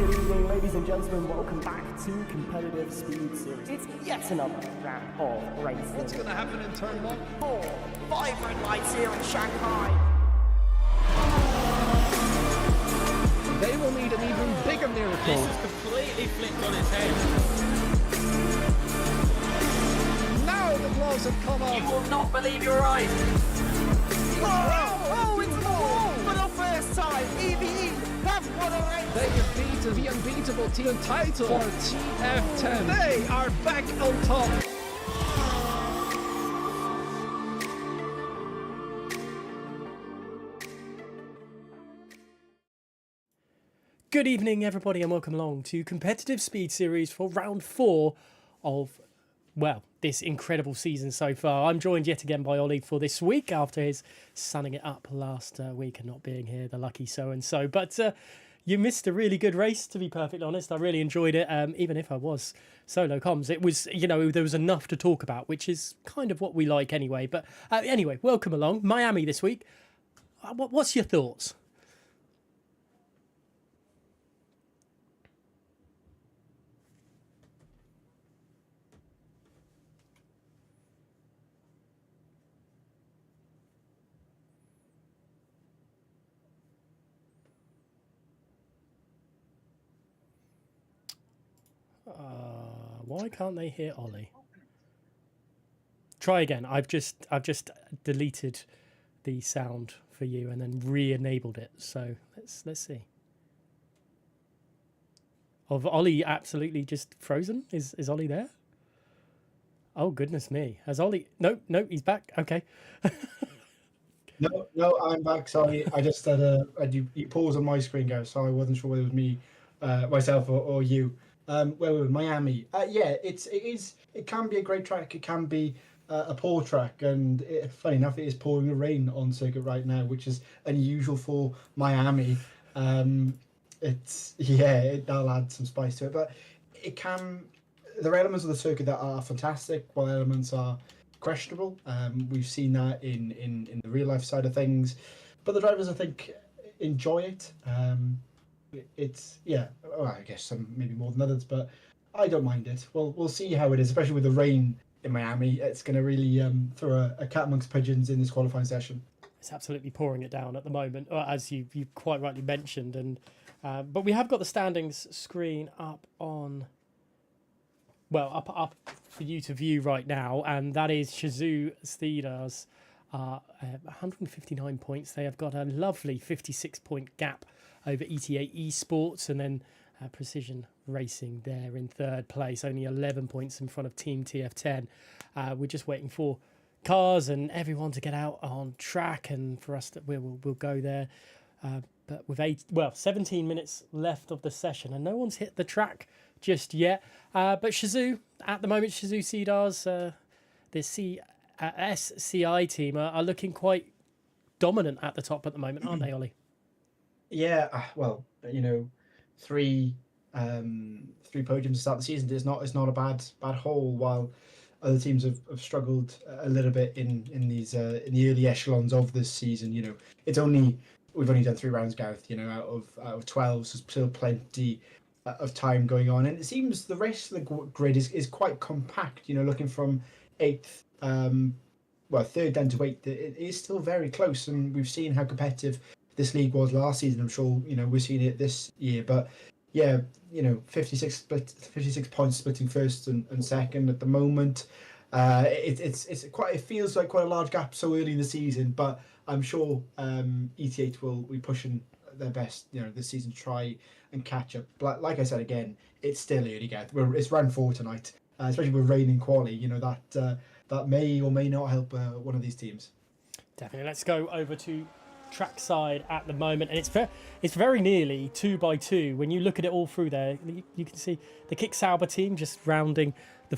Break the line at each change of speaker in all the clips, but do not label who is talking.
Good evening, ladies and gentlemen. Welcome back to Competitive Speed Series. It's yet another round of racing.
What's going to happen in turn 1?
4, 5 red lights here in Shanghai.
They will need an even bigger miracle.
This is completely flipped on its head.
Now the gloves have come off.
You will not believe your eyes.
Oh, it's the wall! For the first time, EVE have won a race.
They have beaten the unbeatable team title for TF10. They are back on top.
Good evening, everybody, and welcome along to Competitive Speed Series for round 4 of, well, this incredible season so far. I'm joined yet again by Ollie for this week after his sunning it up last week and not being here, the lucky so-and-so. But you missed a really good race, to be perfectly honest. I really enjoyed it, even if I was solo comms. It was, you know, there was enough to talk about, which is kind of what we like anyway. But anyway, welcome along. Miami this week. What's your thoughts? Why can't they hear Ollie? Try again. I've just deleted the sound for you and then re-enabled it. So let's see. Of Ollie absolutely just frozen? Is Ollie there? Oh goodness me. Has Ollie? No, he's back. Okay.
No, I'm back. Sorry, I just had you paused on my screen, guys, so I wasn't sure whether it was me, myself, or you. Where were we? Miami. Yeah, it can be a great track. It can be a poor track, and funny enough, it is pouring a rain on circuit right now, which is unusual for Miami. That'll add some spice to it, but it can. There are elements of the circuit that are fantastic, while elements are questionable. We've seen that in the real life side of things, but the drivers, I think, enjoy it. I guess some maybe more than others, but I don't mind it. We'll see how it is, especially with the rain in Miami. It's going to really throw a cat amongst pigeons in this qualifying session.
It's absolutely pouring it down at the moment, as you quite rightly mentioned. And but we have got the standings screen up on, well, up for you to view right now, and that is Shazoo Steeders. 159 points. They have got a lovely 56-point gap over ETA Esports, and then Precision Racing there in third place, only 11 points in front of Team TF10. We're just waiting for cars and everyone to get out on track, and for us that we'll go there. But with 17 minutes left of the session, and no one's hit the track just yet. But Shazoo, at the moment, Shazoo Cedars, the SCI team are looking quite dominant at the top at the moment, aren't they, Ollie?
Yeah, well, three podiums to start the season is not a bad haul. While other teams have struggled a little bit in these in the early echelons of this season. We've only done 3 rounds, Gareth. Out of 12, so still plenty of time going on, and it seems the rest of the grid is quite compact. Looking from 8th. Third down to 8th, it is still very close, and we've seen how competitive this league was last season. I'm sure we're seeing it this year, but yeah, 56 points splitting first and second at the moment. It feels like quite a large gap so early in the season, but I'm sure ET8 will be pushing their best this season to try and catch up. But like I said again, it's still early, guys. It's round 4 tonight, especially with rain and quali. That may or may not help one of these teams.
Definitely. Let's go over to trackside at the moment, and it's very nearly 2 by 2. When you look at it all through there, you can see the Kick Sauber team just rounding the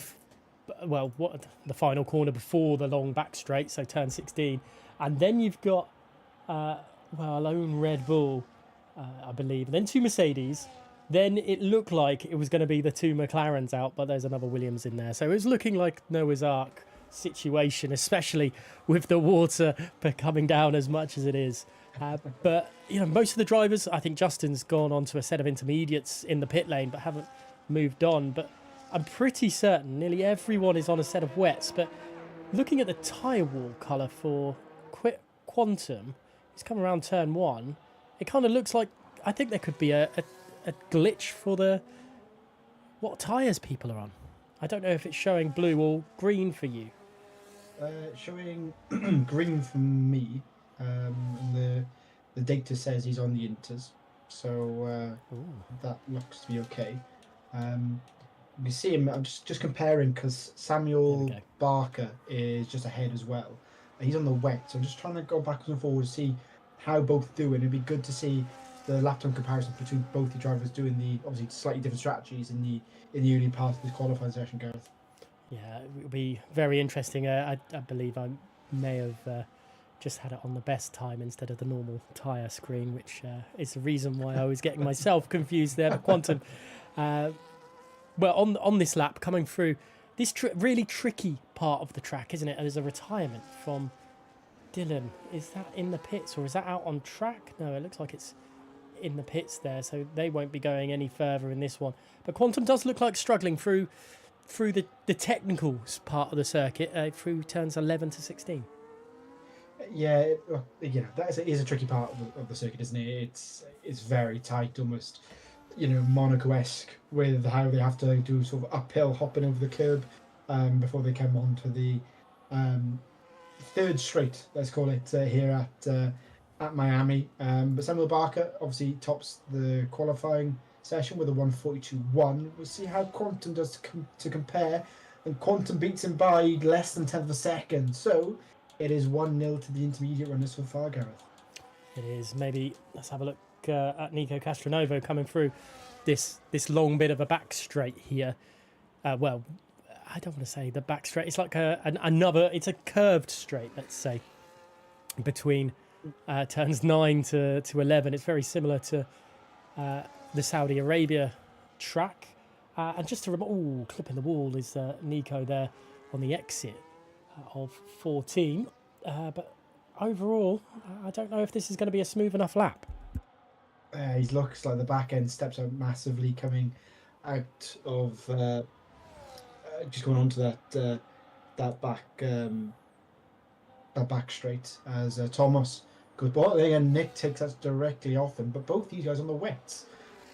final corner before the long back straight, so turn 16, and then you've got a lone Red Bull, I believe, and then 2 Mercedes. Then it looked like it was going to be the 2 McLarens out, but there's another Williams in there, so it was looking like Noah's Ark situation, especially with the water coming down as much as it is. But most of the drivers, I think Justin's gone on to a set of intermediates in the pit lane, but haven't moved on. But I'm pretty certain nearly everyone is on a set of wets. But looking at the tyre wall colour for Quantum, it's come around turn 1. It kind of looks like, I think there could be a glitch for what tyres people are on. I don't know if it's showing blue or green for you.
Showing green from me. And the data says he's on the inters, so that looks to be okay. You see him. I'm just comparing because Samuel Barker is just ahead as well. He's on the wet, so I'm just trying to go backwards and forwards to see how both do. And it'd be good to see the lap time comparison between both the drivers doing the obviously slightly different strategies in the early part of the qualifying session, Gareth.
Yeah, it will be very interesting. I believe I may have just had it on the best time instead of the normal tyre screen, which is the reason why I was getting myself confused there. But Quantum, well, on this lap coming through this really tricky part of the track, isn't it? There's a retirement from Dylan. Is that in the pits or is that out on track? No, it looks like it's in the pits there, so they won't be going any further in this one. But Quantum does look like struggling through the technical part of the circuit, through turns 11 to 16.
Yeah, that is a tricky part of the circuit, isn't it? It's very tight, almost Monaco-esque with how they have to do sort of uphill hopping over the curb before they come on to the third straight, let's call it, here at Miami. But Samuel Barker obviously tops the qualifying session with a 1:42.1. We'll see how Quantum does to compare, and Quantum beats him by less than 10th of a second. So it is 1-0 to the intermediate runners so far, Gareth.
It is. Maybe let's have a look at Nico Castronovo coming through this long bit of a back straight here. Well, I don't want to say the back straight. It's like another. It's a curved straight, let's say, between turns 9 to 11. It's very similar to the Saudi Arabia track. And just to remember, clipping the wall is Nico there on the exit of 14. But overall, I don't know if this is going to be a smooth enough lap.
He looks like the back end steps out massively coming out of just going on to that back straight as Thomas goes bottom and Nick takes that directly off him. But both these guys on the wets.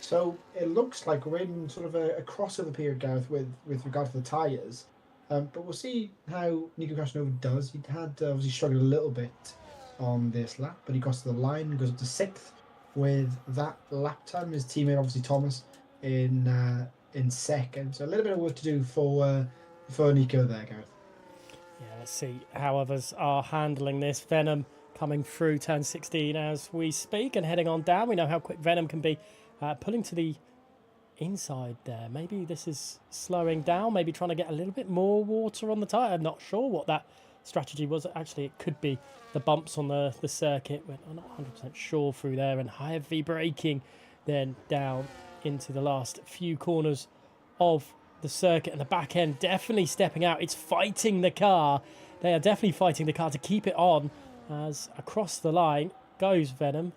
So it looks like we're in sort of a crossover period, Gareth, with regard to the tyres. But we'll see how Nico Castronovo does. He had obviously struggled a little bit on this lap, but he crosses the line, goes up to 6th with that lap time. His teammate, obviously Thomas, in second. So a little bit of work to do for Nico there, Gareth.
Yeah, let's see how others are handling this. Venom coming through turn 16 as we speak and heading on down. We know how quick Venom can be, pulling to the inside there. Maybe this is slowing down, maybe trying to get a little bit more water on the tyre. I'm not sure what that strategy was. Actually, it could be the bumps on the circuit. I'm not 100% sure through there, and heavy braking then down into the last few corners of the circuit, and the back end definitely stepping out. It's fighting the car. They are definitely fighting the car to keep it on as across the line goes Venom,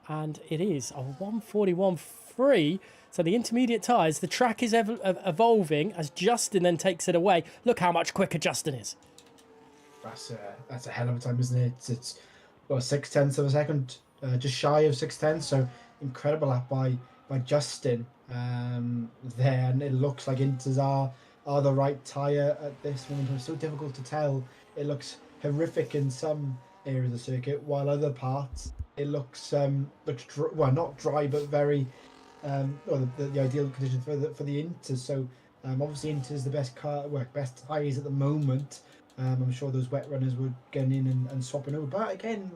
and it is a 1:41.3. So the intermediate tyres, the track is evolving as Justin then takes it away. Look how much quicker Justin is.
That's a hell of a time, isn't it? It's 6/10 of a second, just shy of 6/10. So incredible lap by Justin there, and it looks like Inters are the right tyre at this moment. It's so difficult to tell. It looks horrific in some areas of the circuit, while other parts it looks not dry but very the ideal conditions for the Inters. So obviously Inters is the best tyres at the moment. I'm sure those wet runners were getting in and swapping over, but again,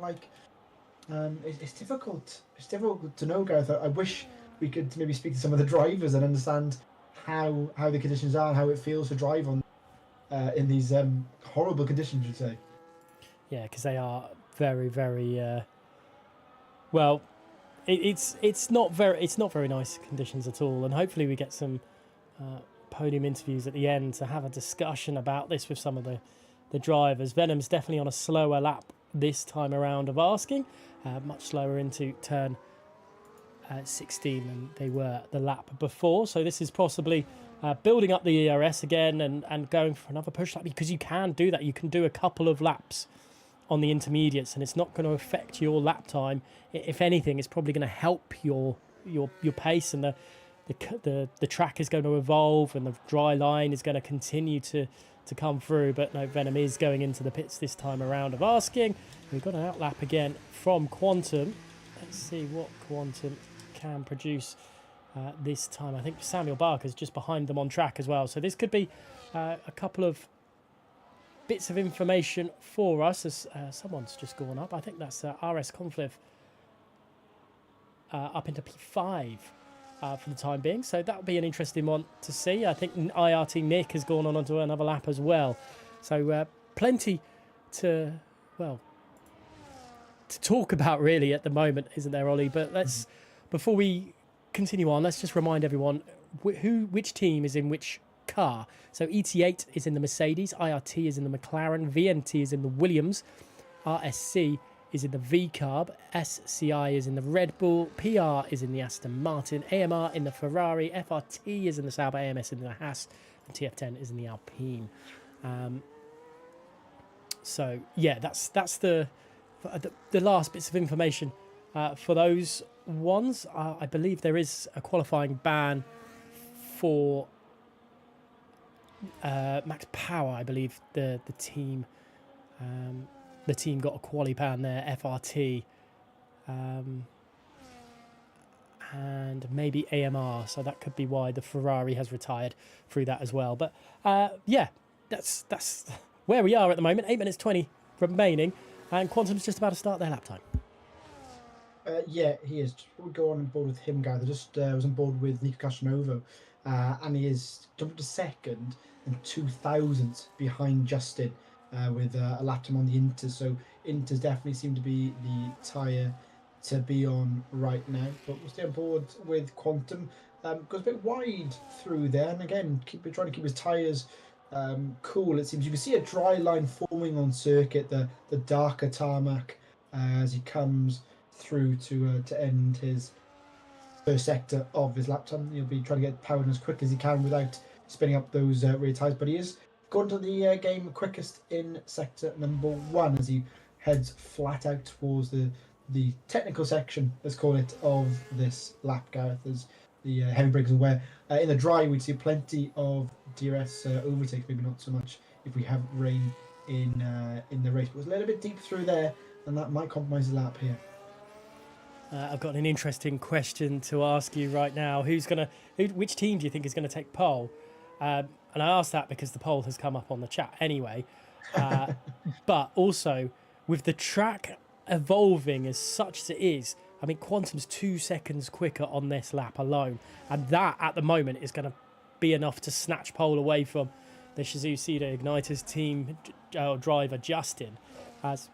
it's difficult. It's difficult to know, Gareth. I wish we could maybe speak to some of the drivers and understand how the conditions are and how it feels to drive on in these horrible conditions, you'd say.
Yeah, because they are very, very well. It's not very nice conditions at all, and hopefully we get some podium interviews at the end to have a discussion about this with some of the drivers. Venom's definitely on a slower lap this time around of asking. Much slower into turn 16 than they were the lap before. So this is possibly building up the ERS again and going for another push lap, because you can do that. You can do a couple of laps on the intermediates and it's not going to affect your lap time. If anything, it's probably going to help your pace, and the track is going to evolve and the dry line is going to continue to come through. But no, Venom is going into the pits this time around of asking. We've got an outlap again from Quantum. Let's see what Quantum can produce this time. I think Samuel Barker's just behind them on track as well. So this could be a couple of bits of information for us as someone's just gone up. I think that's RS Confliv up into P5 for the time being. So that'll be an interesting one to see. I think IRT Nick has gone on onto another lap as well. So plenty to talk about really at the moment, isn't there, Ollie? But let's, before we continue on, let's just remind everyone which team is in which car. So ET8 is in the Mercedes, IRT is in the McLaren, VNT is in the Williams, RSC is in the V-Carb, SCI is in the Red Bull, PR is in the Aston Martin, AMR in the Ferrari, FRT is in the Sauber, AMS in the Haas, and TF10 is in the Alpine. So yeah, that's the last bits of information for those ones. I believe there is a qualifying ban for Max Power. I believe the team got a quali ban there, FRT, and maybe AMR. So that could be why the Ferrari has retired through that as well. But yeah, that's where we are at the moment. 8 minutes 20 remaining, and Quantum's just about to start their lap time.
Yeah, he is. We'll go on board with him, Gareth. I just was on board with Nico Castronovo, and he is jumped to second and 2,000 behind Justin with a lap time on the Inters. So Inters definitely seem to be the tyre to be on right now. But we'll stay on board with Quantum. Goes a bit wide through there, and again, trying to keep his tyres cool. It seems you can see a dry line forming on circuit, the darker tarmac as he comes through to end his first sector of his lap time. He'll be trying to get powered as quick as he can without spinning up those rear tyres, but he is going to the game quickest in sector number 1 as he heads flat out towards the technical section, let's call it, of this lap, Gareth, as the heavy brakes, where in the dry we'd see plenty of DRS overtakes, maybe not so much if we have rain in the race, but it was a little bit deep through there, and that might compromise the lap here.
I've got an interesting question to ask you right now. Which team do you think is going to take pole? And I asked that because the poll has come up on the chat anyway. But also, with the track evolving as such as it is, I mean, Quantum's 2 seconds quicker on this lap alone. And that, at the moment, is going to be enough to snatch pole away from the Suzuka Igniters team driver, Justin, as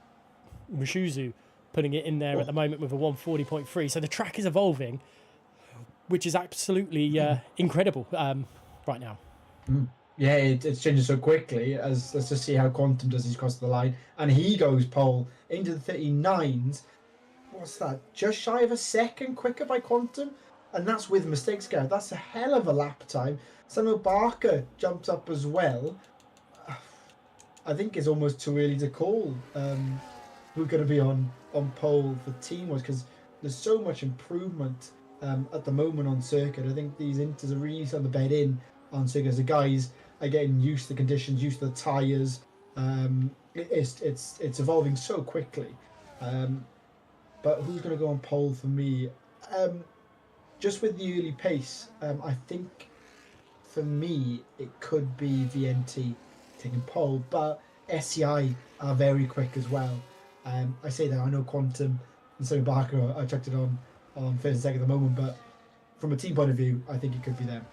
Mishuzu putting it in there at the moment with a 140.3. So the track is evolving, which is absolutely incredible right now.
Yeah, it's changing so quickly. Let's just see how Quantum does his cross the line. And he goes pole into the 39s. What's that? Just shy of a second quicker by Quantum? And that's with mistakes, Gareth. That's a hell of a lap time. Samuel Barker jumps up as well. I think it's almost too early to call who's going to be on pole for team was, because there's so much improvement at the moment on circuit. I think these Inters are really starting to bed in on circuit. The guys are getting used to the conditions, used to the tyres. It's evolving so quickly. But who's going to go on pole for me? Just with the early pace, I think for me it could be VNT taking pole, but SCI are very quick as well. I say that, I know Quantum and Sammy Barker are chucked it on first and second at the moment, but from a team point of view, I think it could be them.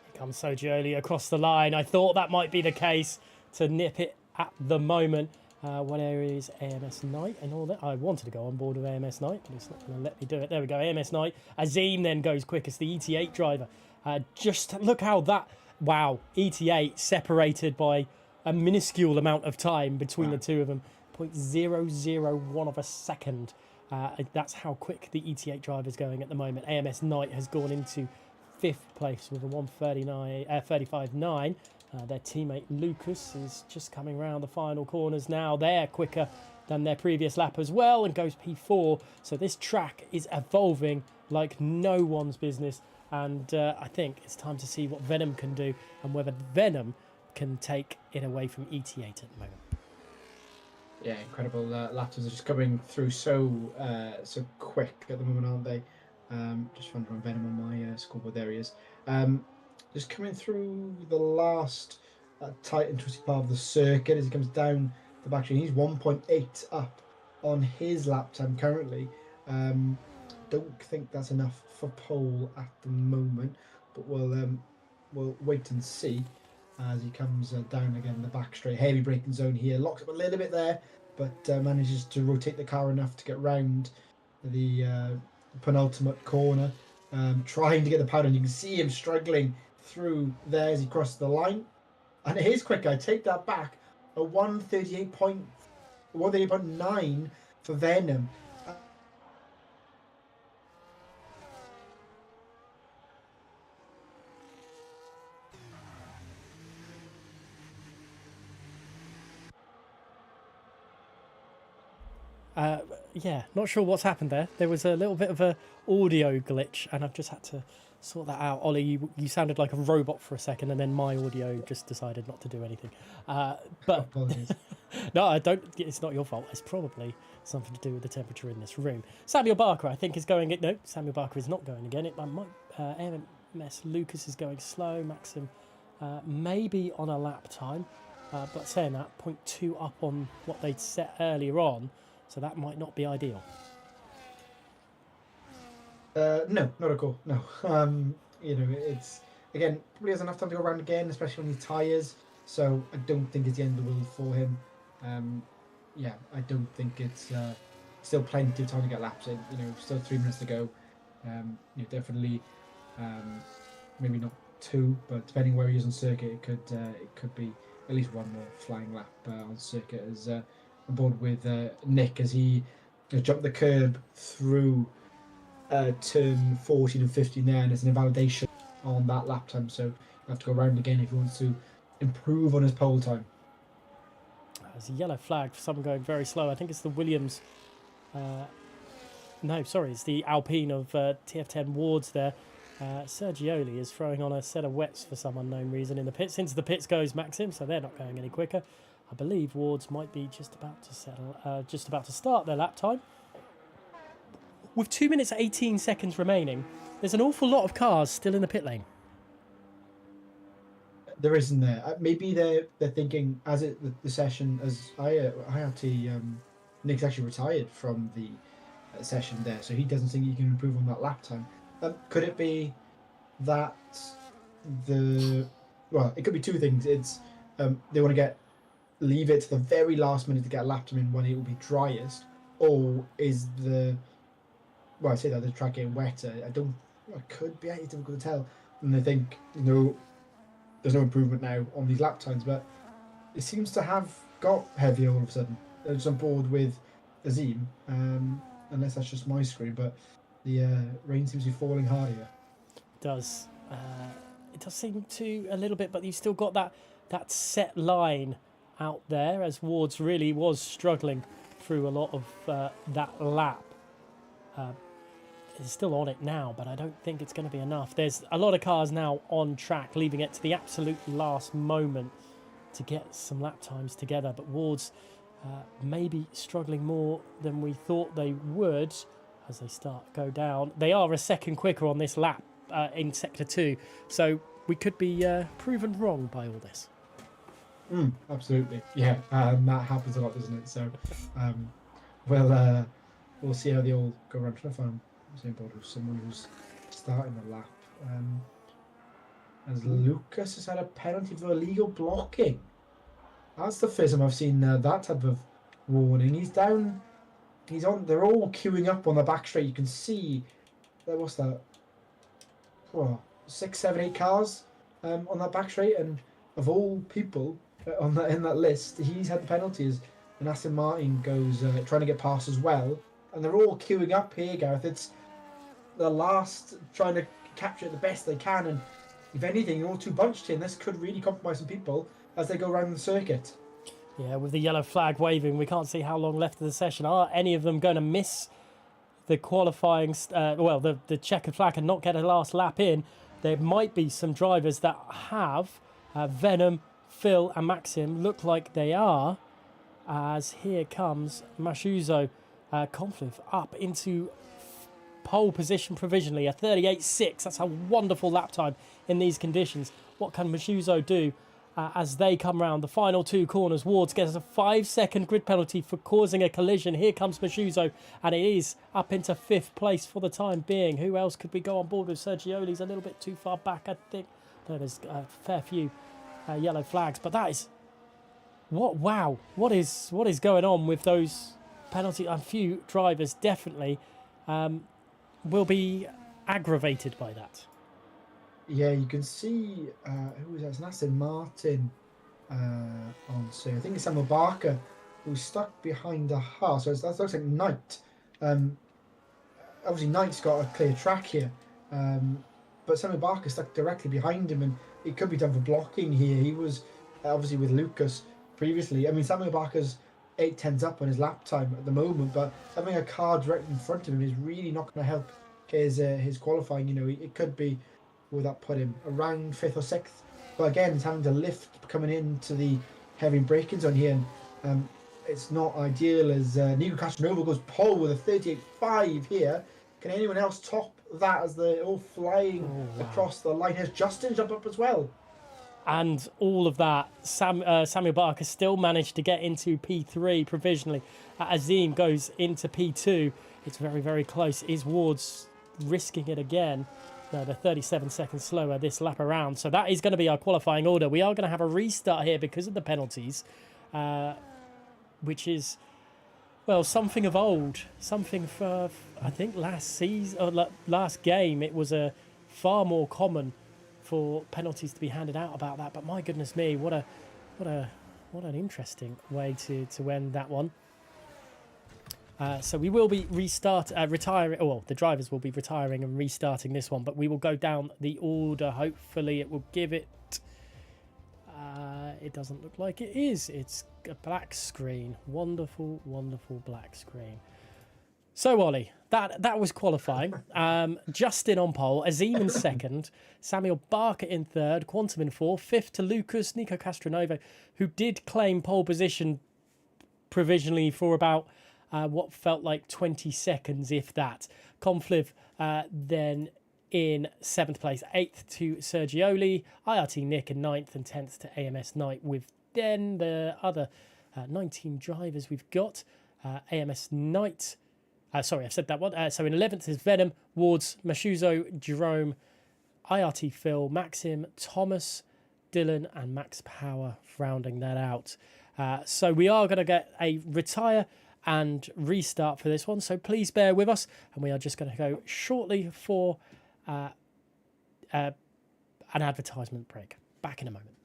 Here comes Sojioli across the line. I thought that might be the case to nip it at the moment. What area is AMS Knight and all that? I wanted to go on board with AMS Knight, but it's not going to let me do it. There we go, AMS Knight. Azim then goes quickest, the ET8 driver. Just look how that... Wow, ET8 separated by a minuscule amount of time between the two of them. 0.001 of a second. That's how quick the ET8 drive is going at the moment. AMS Knight has gone into 5th place with a 1:35.9. Their teammate Lucas is just coming around the final corners now. They're quicker than their previous lap as well and goes P4. So this track is evolving like no one's business. And I think it's time to see what Venom can do and whether Venom can take it away from ET8 at the moment.
Yeah, incredible. Laps are just coming through so quick at the moment, aren't they? Just found Venom on my scoreboard. There he is. Just coming through the last tight and twisty part of the circuit as he comes down the back straight. He's 1.8 up on his lap time currently. Don't think that's enough for pole at the moment, but we'll wait and see as he comes down again the back straight. Heavy braking zone here, locks up a little bit there, but manages to rotate the car enough to get round the penultimate corner, trying to get the power, and you can see him struggling through there as he crosses the line. And it is quick. I take that back. A 1:38.9 for Venom.
Yeah, not sure what's happened there. There was a little bit of a audio glitch, and I've just had to sort that out. Ollie, you sounded like a robot for a second, and then my audio just decided not to do anything. But
Apologies.
no, I don't. It's not your fault. It's probably something to do with the temperature in this room. Samuel Barker, I think, is going. No, Samuel Barker is not going again. It might. AMS Lucas is going slow. Maxim maybe on a lap time, but saying that, 0.2 up on what they'd set earlier on. So that might not be ideal.
No, not at all. No. It's again probably has enough time to go around again, especially on his tyres. So I don't think it's the end of the world for him. I don't think it's still plenty of time to get laps in. Still 3 minutes to go. Definitely, maybe not 2, but depending where he is on circuit, it could be at least 1 more flying lap on circuit as. On board with Nick as he jumped the curb through turn 14 and 15 there, and it's an invalidation on that lap time, so you have to go around again if he wants to improve on his pole time.
There's a yellow flag for someone going very slow. I think it's the Williams. It's the Alpine of TF10 Wards there. Sergioli is throwing on a set of wets for some unknown reason in the pits. Into the pits goes Maxim, so they're not going any quicker. I believe Wards might be just about to start their lap time. With 2 minutes 18 seconds remaining, there's an awful lot of cars still in the pit lane.
There isn't there. Maybe they're thinking as the session as Nick's actually retired from the session there, so he doesn't think he can improve on that lap time. Could it be that it could be two things. It's they want to leave it to the very last minute to get a lap time in when it will be driest, or is the track getting wetter? It could be. It's difficult to tell. And they think there's no improvement now on these lap times, but it seems to have got heavier all of a sudden. They're just on board with Azim, unless that's just my screen, but the rain seems to be falling hard here.
It does seem to a little bit, but you've still got that set line out there as Wards really was struggling through a lot of that lap. It's still on it now, but I don't think it's going to be enough. There's a lot of cars now on track, leaving it to the absolute last moment to get some lap times together, but Wards maybe struggling more than we thought they would as they go down. They are a second quicker on this lap in Sector 2, so we could be proven wrong by all this.
Absolutely, yeah. That happens a lot, doesn't it? So, we'll see how they all go around. Trying to find someone who's starting the lap. As Lucas has had a penalty for illegal blocking. That's the first time I've seen that type of warning. He's down. He's on. They're all queuing up on the back straight. You can see. What's that? 6, 7, 8 cars on that back straight, and of all people in that list, he's had the penalties and Aston Martin goes trying to get past as well, and they're all queuing up here, Gareth. It's the last trying to capture it the best they can, and if anything, you're all too bunched here, and this could really compromise some people as they go around the circuit.
Yeah, with the yellow flag waving, we can't see how long left of the session. Are any of them going to miss the qualifying, the checkered flag and not get a last lap in? There might be some drivers that have. Venom, Phil and Maxim look like they are, as here comes Mashuzo Conflict up into pole position provisionally, a 38.6. That's a wonderful lap time in these conditions. What can Mashuzo do as they come round the final two corners? Wards gets a 5-second grid penalty for causing a collision. Here comes Mashuzo, and it is up into 5th place for the time being. Who else could we go on board with? Sergioli's a little bit too far back, I think. No, there's a fair few yellow flags, but that is what is going on with those penalties? A few drivers definitely will be aggravated by that.
Yeah, you can see who was that? It's Aston Martin on scene. I think it's Samuel Barker who's stuck behind a Haas. So that looks like Knight. Obviously, Knight's got a clear track here, but Samuel Barker stuck directly behind him, and it could be done for blocking here. He was obviously with Lucas previously. I mean, Samuel Barker's 8/10s up on his lap time at the moment, but having a car directly in front of him is really not going to help his qualifying. You know, it could be, would that put him around 5th or 6th? But again, it's having to lift coming into the heavy braking zone here, and it's not ideal as Nico Castronova goes pole with a 38.5 here. Can anyone else top that as they're all flying across the line? Has Justin jump up as well?
And all of that, Samuel Barker still managed to get into P3 provisionally. Azim goes into P2. It's very, very close. Is Wards risking it again? No, they're 37 seconds slower this lap around. So that is going to be our qualifying order. We are going to have a restart here because of the penalties, which is, well, something of old. Something for, I think, last season or last game, it was a far more common for penalties to be handed out about that. But my goodness me, what an interesting way to end that one. So we will be retiring. Well, the drivers will be retiring and restarting this one, but we will go down the order. Hopefully, it will give it. It doesn't look like it is. It's a black screen. Wonderful, wonderful black screen. So, Ollie, that was qualifying. Justin on pole, Azim in 2nd, Samuel Barker in 3rd, Quantum in 4th, 5th to Lucas, Nico Castronova, who did claim pole position provisionally for about what felt like 20 seconds, if that. Confliv then in 7th place, 8th to Sergioli, IRT Nick in 9th, and 10th to AMS Knight, with then the other 19 drivers we've got. AMS Knight. Sorry, I've said that one. So in 11th is Venom, Wards, Mashuzo, Jerome, IRT Phil, Maxim, Thomas, Dylan, and Max Power rounding that out. So we are going to get a retire and restart for this one. So please bear with us. And we are just going to go shortly for an advertisement break. Back in a moment.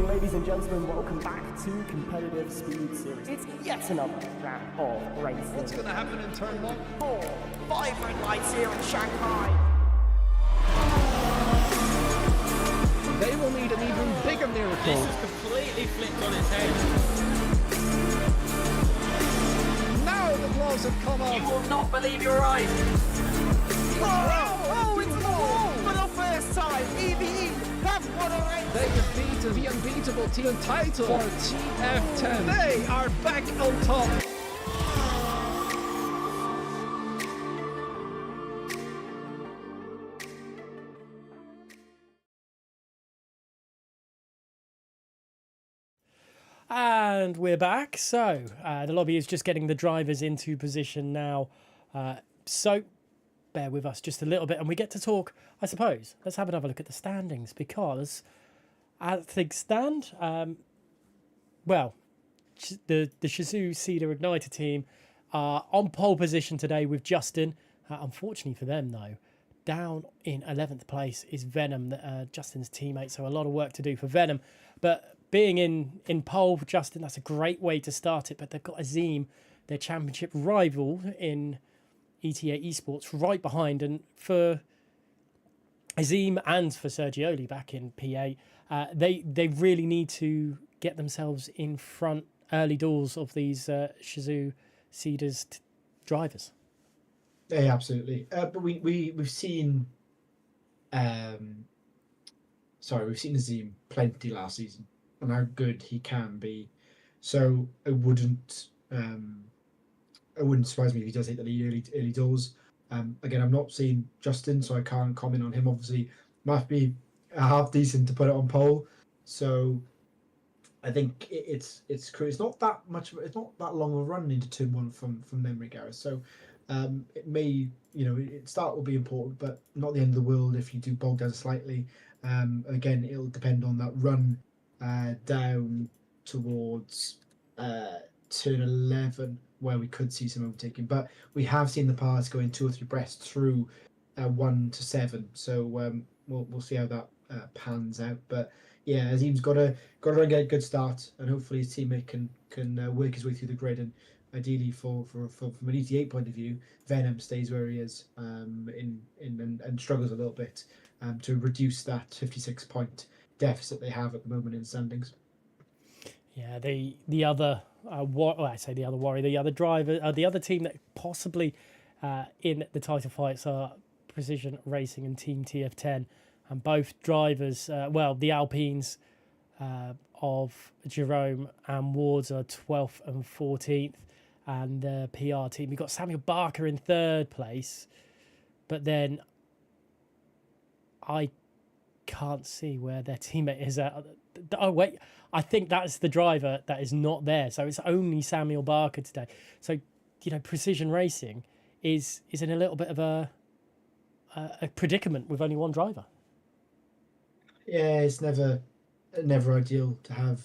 Ladies and gentlemen, welcome back to Competitive Speed Series. It's yet another round of racing.
What's going to happen in turn 1?
4, 5 red lights here in Shanghai.
They will need an even bigger miracle.
This is completely flipped on its head.
Now the close and come
You
out.
will not believe your eyes.
Oh, it's the wall! For the first time, EVE have won a race!
They defeated the unbeatable team title for TF10. They are back on top.
And we're back. So the lobby is just getting the drivers into position now. So bear with us just a little bit and we get to talk, I suppose. Let's have another look at the standings because as things stand, well, the Shizou Cedar Igniter team are on pole position today with Justin. Unfortunately for them, though, down in 11th place is Venom, Justin's teammate. So a lot of work to do for Venom. But being in pole for Justin, that's a great way to start it. But they've got Azim, their championship rival in ETA Esports, right behind. And for Azim and for Sergioli back in P8, they really need to get themselves in front early doors of these Shizou Cedars drivers.
Yeah, absolutely. But we've seen, we've seen Azim plenty last season and how good he can be. So it wouldn't surprise me if he does hit the lead early doors. Again, I'm not seeing Justin, so I can't comment on him. Obviously, must be half decent to put it on pole. So I think it's not that much. It's not that long a run into turn one from memory, Gareth. So it may, start will be important, but not the end of the world if you do bog down slightly. Again, it'll depend on that run down towards turn 11 where we could see some overtaking. But we have seen the paths going 2 or 3 breaths through 1 to 7. So we'll see how that pans out. But yeah, Azim's got to get a good start, and hopefully his teammate can work his way through the grid. And ideally, from an ET8 point of view, Venom stays where he is and struggles a little bit to reduce that 56-point deficit they have at the moment in standings.
Yeah, the other the other driver, the other team that possibly in the title fights are Precision Racing and Team TF10, and both drivers, the Alpines of Jerome and Wards are 12th and 14th, and the PR team, we've got Samuel Barker in 3rd place, but then I can't see where their teammate is at. Oh wait, I think that's the driver that is not there. So it's only Samuel Barker today. So Precision Racing is in a little bit of a predicament with only one driver. Yeah,
it's never ideal to have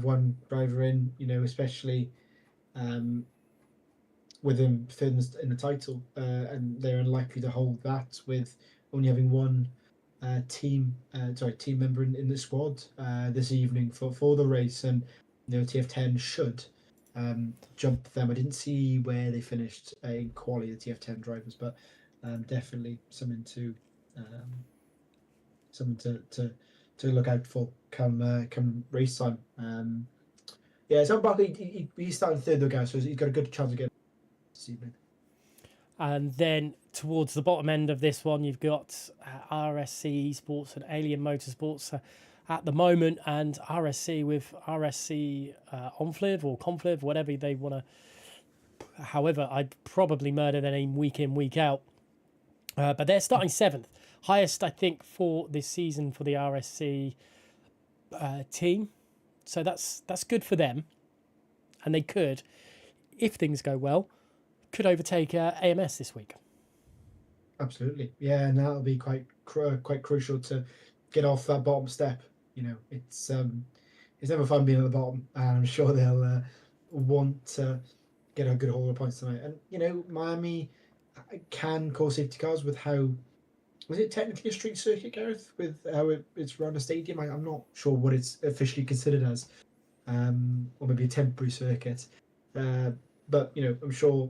one driver in, especially with him third in the title, and they're unlikely to hold that with only having one team member in the squad this evening for the race. And TF10 should jump them. I didn't see where they finished in quali, the TF10 drivers, but definitely something to look out for come race time. So Barkley he's starting 3rd though, guys, so he's got a good chance of getting this evening.
And then towards the bottom end of this one, you've got RSC Esports and Alien Motorsports at the moment, and RSC with RSC Enfliv or Confliv, whatever they want to. However, I'd probably murder their name week in, week out. But they're starting 7th. Highest, I think, for this season for the RSC team. So that's good for them. And they could, if things go well, could overtake AMS this week.
Absolutely, yeah, and that'll be quite crucial to get off that bottom step. It's never fun being at the bottom, and I'm sure they'll want to get a good haul of points tonight. And Miami can call safety cars with how was it technically a street circuit, Gareth, with how it's around a stadium. I'm not sure what it's officially considered as, or maybe a temporary circuit. But I'm sure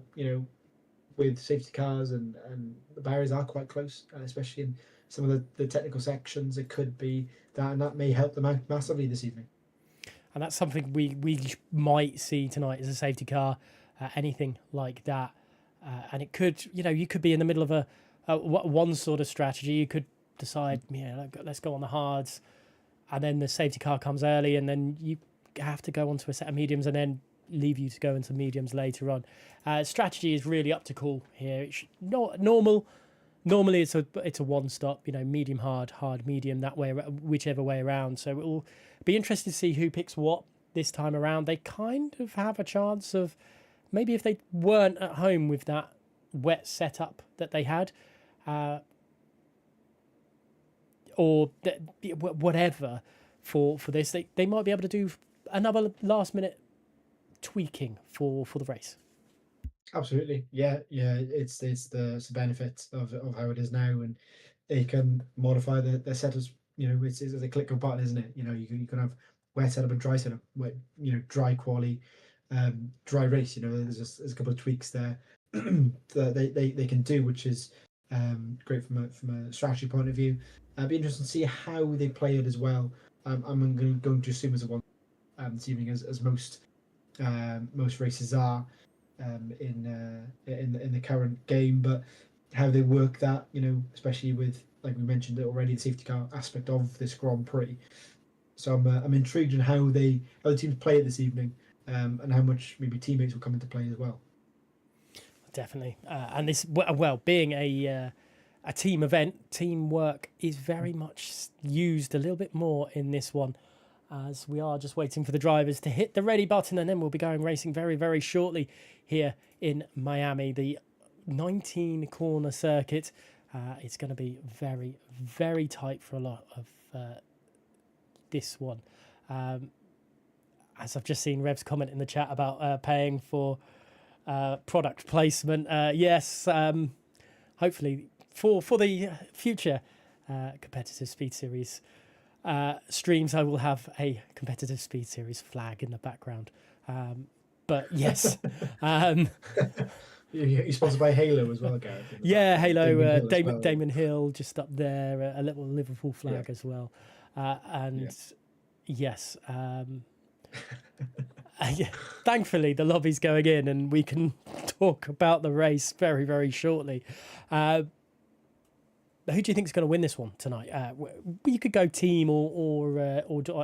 with safety cars and the barriers are quite close, especially in some of the technical sections. It could be that, and that may help them out massively this evening.
And that's something we might see tonight as a safety car. anything like that. And it could, you could be in the middle of one sort of strategy. You could decide, let's go on the hards, and then the safety car comes early, and then you have to go onto a set of mediums, and then leave you to go into mediums later on. Strategy is really up to call here. It's not normal. Normally, it's a one stop. Medium, hard, medium. That way, whichever way around. So it will be interesting to see who picks what this time around. They kind of have a chance of maybe if they weren't at home with that wet setup that they had, or whatever for this, they might be able to do another last minute tweaking for the race.
Absolutely, yeah. It's the benefit of how it is now, and they can modify their setups. It's a click of a button, isn't it? You can have wet setup and dry setup, dry quali, dry race. There's a couple of tweaks there that they can do, which is great from a strategy point of view. It'd be interesting to see how they play it as well. I'm going to assume as a one this evening, as most races are in the current game, but how they work that, especially with, like we mentioned already, the safety car aspect of this Grand Prix. So I'm intrigued in how the teams play it this evening, and how much maybe teammates will come into play as well.
Definitely, and this being a team event, teamwork is very much used a little bit more in this one, as we are just waiting for the drivers to hit the ready button, and then we'll be going racing very, very shortly here in Miami. The 19 corner circuit, it's going to be very, very tight for a lot of this one. As I've just seen Rev's comment in the chat about paying for product placement. Yes, hopefully for the future competitive speed series streams, I will have a competitive speed series flag in the background. But yes,
you're sponsored by Halo as well, Gareth.
Yeah, Halo, Damon
Hill.
Hill just up there, a little Liverpool flag as well, and yes. Thankfully, the lobby's going in, and we can talk about the race very, very shortly. Who do you think is going to win this one tonight? You could go team or a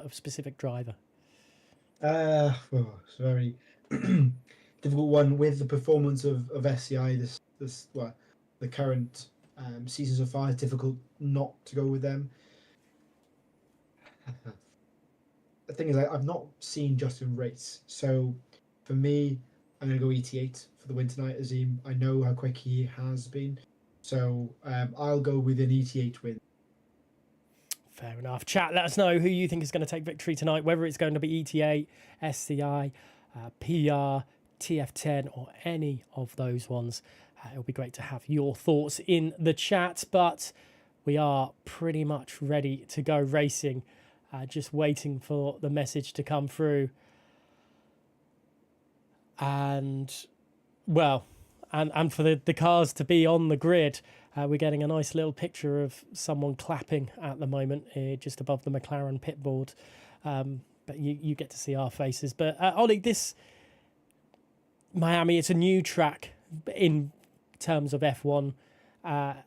specific driver.
It's a very difficult one with the performance of SCI. The current season so far, it's difficult not to go with them. The thing is, I've not seen Justin race, so for me, I'm going to go ET8 for the win tonight. Azim, I know how quick he has been, so I'll go with an ET8 win.
Fair enough. Chat, let us know who you think is going to take victory tonight, whether it's going to be ET8, SCI, PR, TF10, or any of those ones. It'll be great to have your thoughts in the chat, but we are pretty much ready to go racing. Just waiting for the message to come through. And for the cars to be on the grid. We're getting a nice little picture of someone clapping at the moment, just above the McLaren pit board. But you get to see our faces. But Ollie, this Miami, it's a new track in terms of F1. I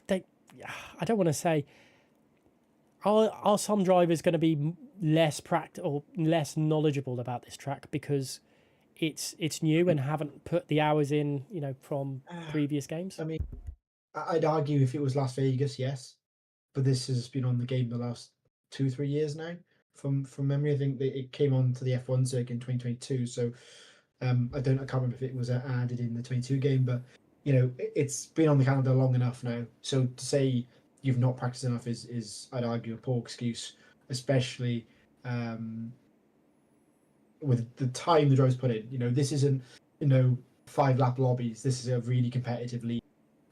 don't want to say... Are some drivers going to be less or less knowledgeable about this track because it's new and haven't put the hours in, from previous games?
I mean, I'd argue if it was Las Vegas, yes, but this has been on the game the last 2-3 years now. From memory, I think that it came on to the F1 circuit in 2022. So I can't remember if it was added in the 22 game, but it's been on the calendar long enough now. So to say you've not practiced enough is I'd argue a poor excuse, especially with the time the drivers put in. This isn't 5-lap lobbies. This is a really competitive league,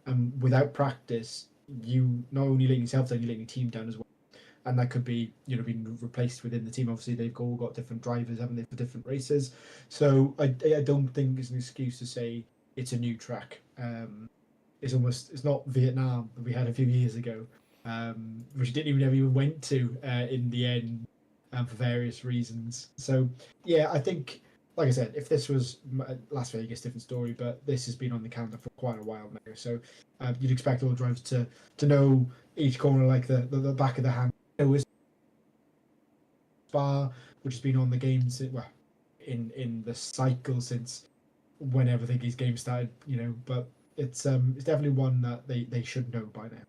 and without practice, you not only letting yourself down, you're letting your team down as well. And that could be being replaced within the team. Obviously, they've all got different drivers, haven't they, for different races. So I don't think it's an excuse to say it's a new track. It's not Vietnam that we had a few years ago, which we didn't even went to in the end for various reasons. So yeah, I think like I said, if this was Las Vegas, different story. But this has been on the calendar for quite a while now, so you'd expect all drivers to know each corner like the back of the hand. It was Spa, which has been on the game well in the cycle since whenever these games started, But it's definitely one that they should know by now.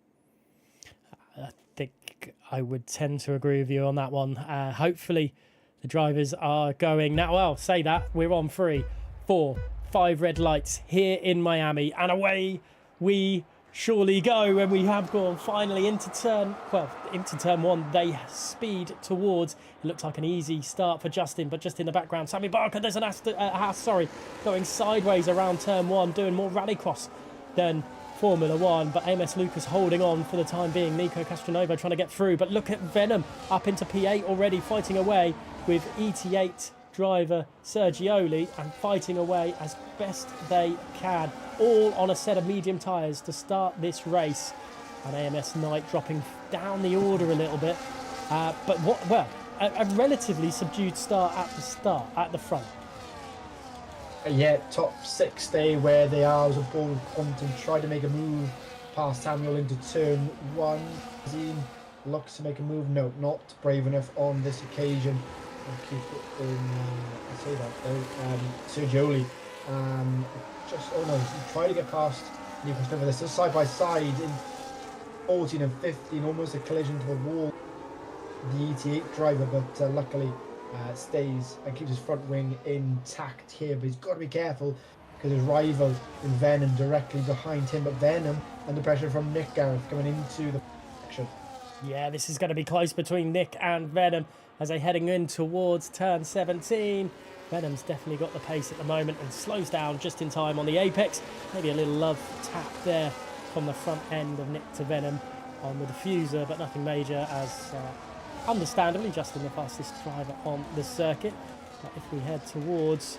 I think I would tend to agree with you on that one. Hopefully the drivers are going now. Well, say that we're on 3, 4, 5 red lights here in Miami, and away we surely go. And we have gone finally into turn 1. They speed towards. It looks like an easy start for Justin, but just in the background, Sammy Barker. There's an Haas, going sideways around turn 1, doing more rallycross than Formula 1, but AMS Lucas holding on for the time being. Nico Castronovo trying to get through, but look at Venom up into P8 already, fighting away with ET8 driver Sergioli and fighting away as best they can, all on a set of medium tyres to start this race. And AMS Knight dropping down the order a little bit, but a relatively subdued start at the front.
Yeah, top 6 stay where they are. As a ball with Quantum tried to make a move past Samuel into turn 1. Zine looks to make a move. No, not brave enough on this occasion. I'll keep it in. I say that though. Sergioli. He tried to get past Nico Castronovo. This is side by side in 14 and 15, almost a collision to the wall. The ET8 driver, but luckily stays and keeps his front wing intact here, but he's got to be careful because his rival in Venom directly behind him. But Venom under pressure from Nick Gareth coming into the action.
Yeah, this is going to be close between Nick and Venom as they're heading in towards turn 17. Venom's definitely got the pace at the moment and slows down just in time on the apex. Maybe a little love tap there from the front end of Nick to Venom on the diffuser, but nothing major as understandably Justin the fastest driver on the circuit. But if we head towards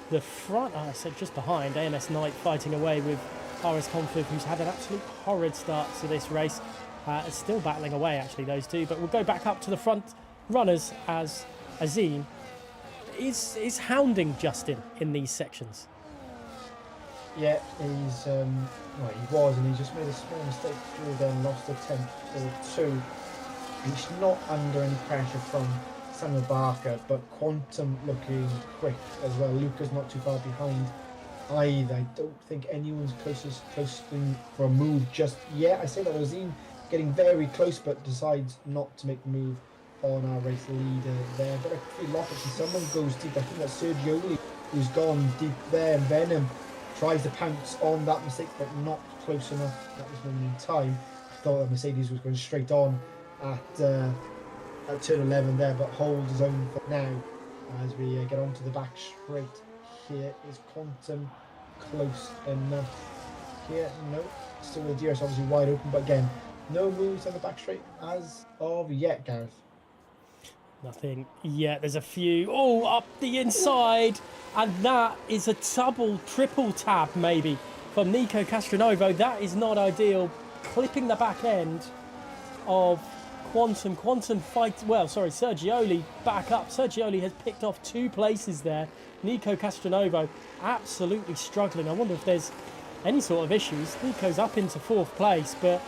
the front, I said just behind, AMS Knight fighting away with RS Confiv, who's had an absolute horrid start to this race. It's still battling away actually, those two, but we'll go back up to the front runners as Azim is hounding Justin in these sections.
Yeah, he's he was, and he just made a small mistake through then, lost a tenth or 2. He's not under any pressure from Samuel Barker, but Quantum looking quick as well. Luca's not too far behind either. I don't think anyone's close for a move just yet. I say that Rosine getting very close, but decides not to make the move on our race leader there. But a few lockups and someone goes deep. I think that's Sergioli who's gone deep there. Venom tries to pounce on that mistake, but not close enough at this moment in time. I thought that Mercedes was going straight on at turn 11 there, but holds his own for now as we get onto the back straight. Here is Quantum close enough here. No, still the DRS obviously wide open, but again, no moves on the back straight as of yet, Gareth.
Nothing yet. There's a few. Oh, up the inside, and that is a triple tab maybe from Nico Castronovo. That is not ideal. Clipping the back end of Quantum fight. Well, sorry, Sergioli back up. Sergioli has picked off 2 places there. Nico Castronovo absolutely struggling. I wonder if there's any sort of issues. Nico's up into 4th place, but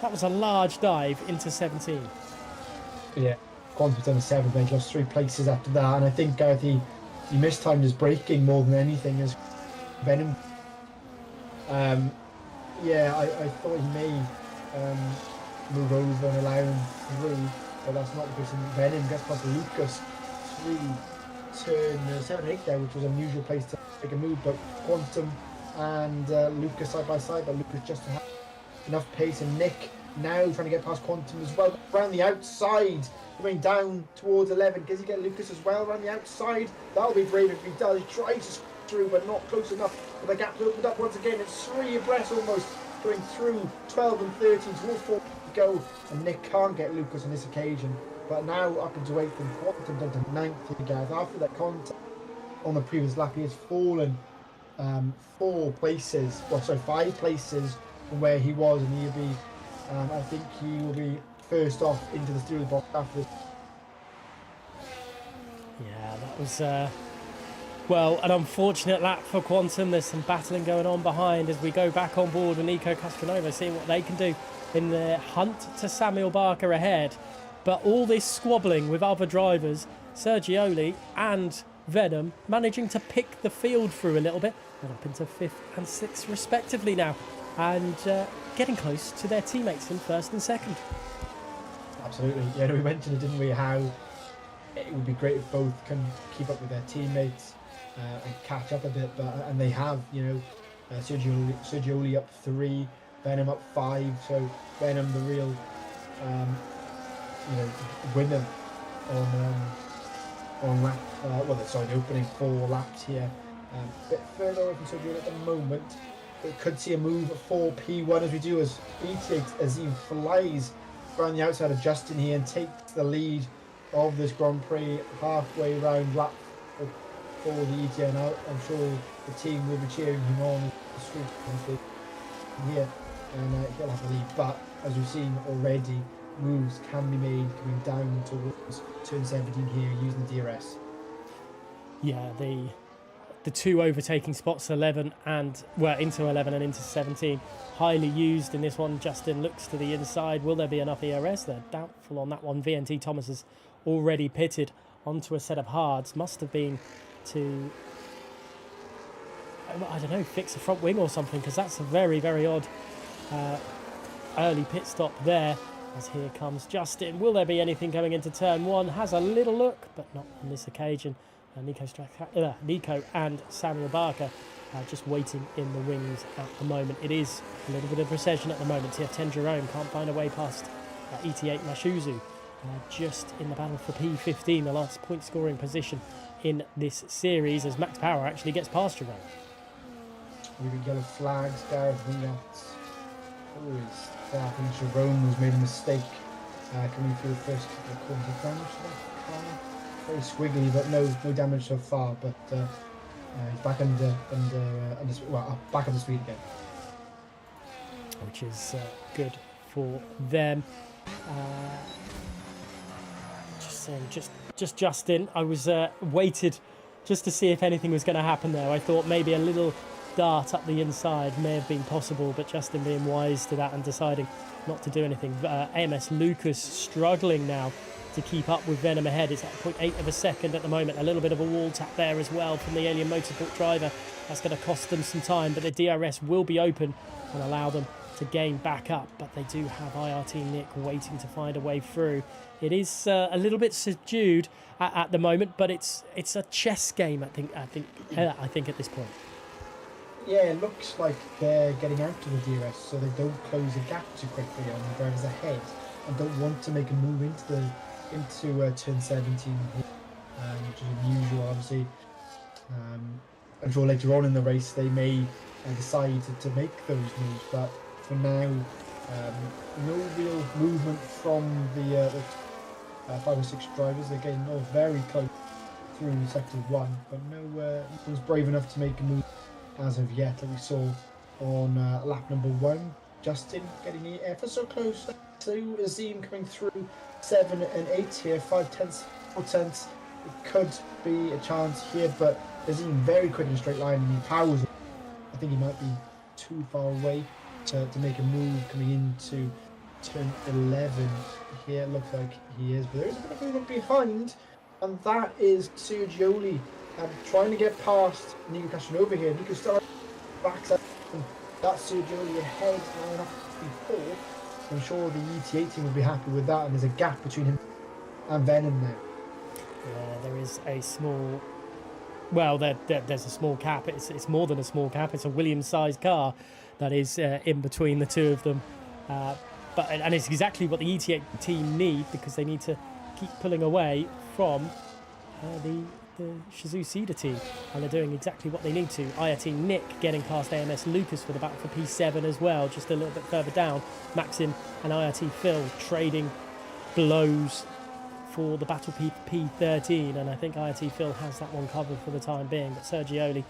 that was a large dive into 17.
Yeah, Quantum's done a 7th, they lost 3 places after that, and I think Gareth, he mistimed his braking more than anything as Venom. Yeah, I thought he may move over and allow him through, but that's not the case. Venom gets past Lucas through turn 7 and 8 there, which was an unusual place to make a move, but Quantum and Lucas side by side, but Lucas just to have enough pace, and Nick now trying to get past Quantum as well around the outside, going down towards 11. Does he get Lucas as well around the outside? That'll be brave if he does. He tries to through, but not close enough. But the gap's opened up once again. It's 3 abreast almost, going through 12 and 13 towards 4 to go, and Nick can't get Lucas on this occasion. But now up into 8th and Quantum down to 9th again. After that contact on the previous lap, he has fallen 5 places from where he was, and he'll be I think he will be first off into the steering box after this.
Yeah, that was Well, an unfortunate lap for Quantum. There's some battling going on behind as we go back on board with Nico Castronova, seeing what they can do in their hunt to Samuel Barker ahead. But all this squabbling with other drivers, Sergioli and Venom managing to pick the field through a little bit, and up into 5th and 6th respectively now, and getting close to their teammates in 1st and 2nd.
Absolutely. Yeah, we mentioned it, didn't we, how it would be great if both can keep up with their teammates and catch up a bit, and they have, Sergioli up 3, Venom up 5, so Venom the real winner on lap, the opening 4 laps here. A bit further away from Sergioli at the moment. We could see a move for P1 as we do, as E8 Azim flies around the outside of Justin here and takes the lead of this Grand Prix halfway round lap for the ETA. Now I'm sure the team will be cheering him on the street here, and he'll have the lead. But as we've seen already, moves can be made coming down towards turn 17 here using the DRS.
Yeah, the 2 overtaking spots, 11 and into 11 and into 17, highly used in this one. Justin looks to the inside. Will there be enough ERS? They're doubtful on that one. VNT Thomas has already pitted onto a set of hards. Must have been to, I don't know, fix a front wing or something, because that's a very, very odd early pit stop there. As here comes Justin. Will there be anything going into turn 1? Has a little look, but not on this occasion. Nico and Samuel Barker just waiting in the wings at the moment. It is a little bit of recession at the moment. TF10 Jerome can't find a way past ET8 Mashuzu, just in the battle for P15, the last point scoring position in this series, as Max Power actually gets past Jerome.
We've got yellow flags, Gareth Wheat. Who is that? I think Jerome was made a mistake coming through the first couple of corners. Damage to that car. Very squiggly, but no damage so far. But he's back back on the speed again,
which is good for them. Just saying, just Justin. I was waited just to see if anything was going to happen there. I thought maybe a little dart up the inside may have been possible, but Justin being wise to that and deciding not to do anything. AMS Lucas struggling now to keep up with Venom ahead. It's at 0.8 of a second at the moment. A little bit of a wall tap there as well from the Alien Motorsport driver. That's going to cost them some time, but the DRS will be open and allow them to gain back up. But they do have IRT Nick waiting to find a way through. It is a little bit subdued at the moment, but it's a chess game. I think at this point.
Yeah, it looks like they're getting out of the DRS so they don't close the gap too quickly on the drivers ahead, and don't want to make a move into turn 17, which is unusual, obviously. I'm sure later on in the race they may decide to make those moves, but for now, no real movement from the 5 or 6 drivers. They're getting all very close through sector 1, but no one's brave enough to make a move as of yet, that we saw on lap number 1. Justin getting the ever so close to Azim coming through 7 and 8 here, 5 tenths, 4 tenths. It could be a chance here, but Azim very quick in a straight line, and he powers. I think he might be too far away to make a move coming into turn 11 here. It looks like he is, but there is a bit of movement behind, and that is Sergioli trying to get past Nico Castronova here. Nico starts backs up, and that's Sergioli ahead now before. I'm sure the ETA team will be happy with that, and there's a gap between him and Venom now.
Yeah, there is a small... Well, there's a small cap. It's more than a small cap. It's a Williams-sized car that is in between the two of them. And it's exactly what the ETA team need, because they need to keep pulling away from the Shizou Cedar team, and they're doing exactly what they need to. IRT Nick getting past AMS Lucas for the battle for P7 as well, just a little bit further down. Maxim and IRT Phil trading blows for the battle P13, and I think IRT Phil has that one covered for the time being. But Sergioli,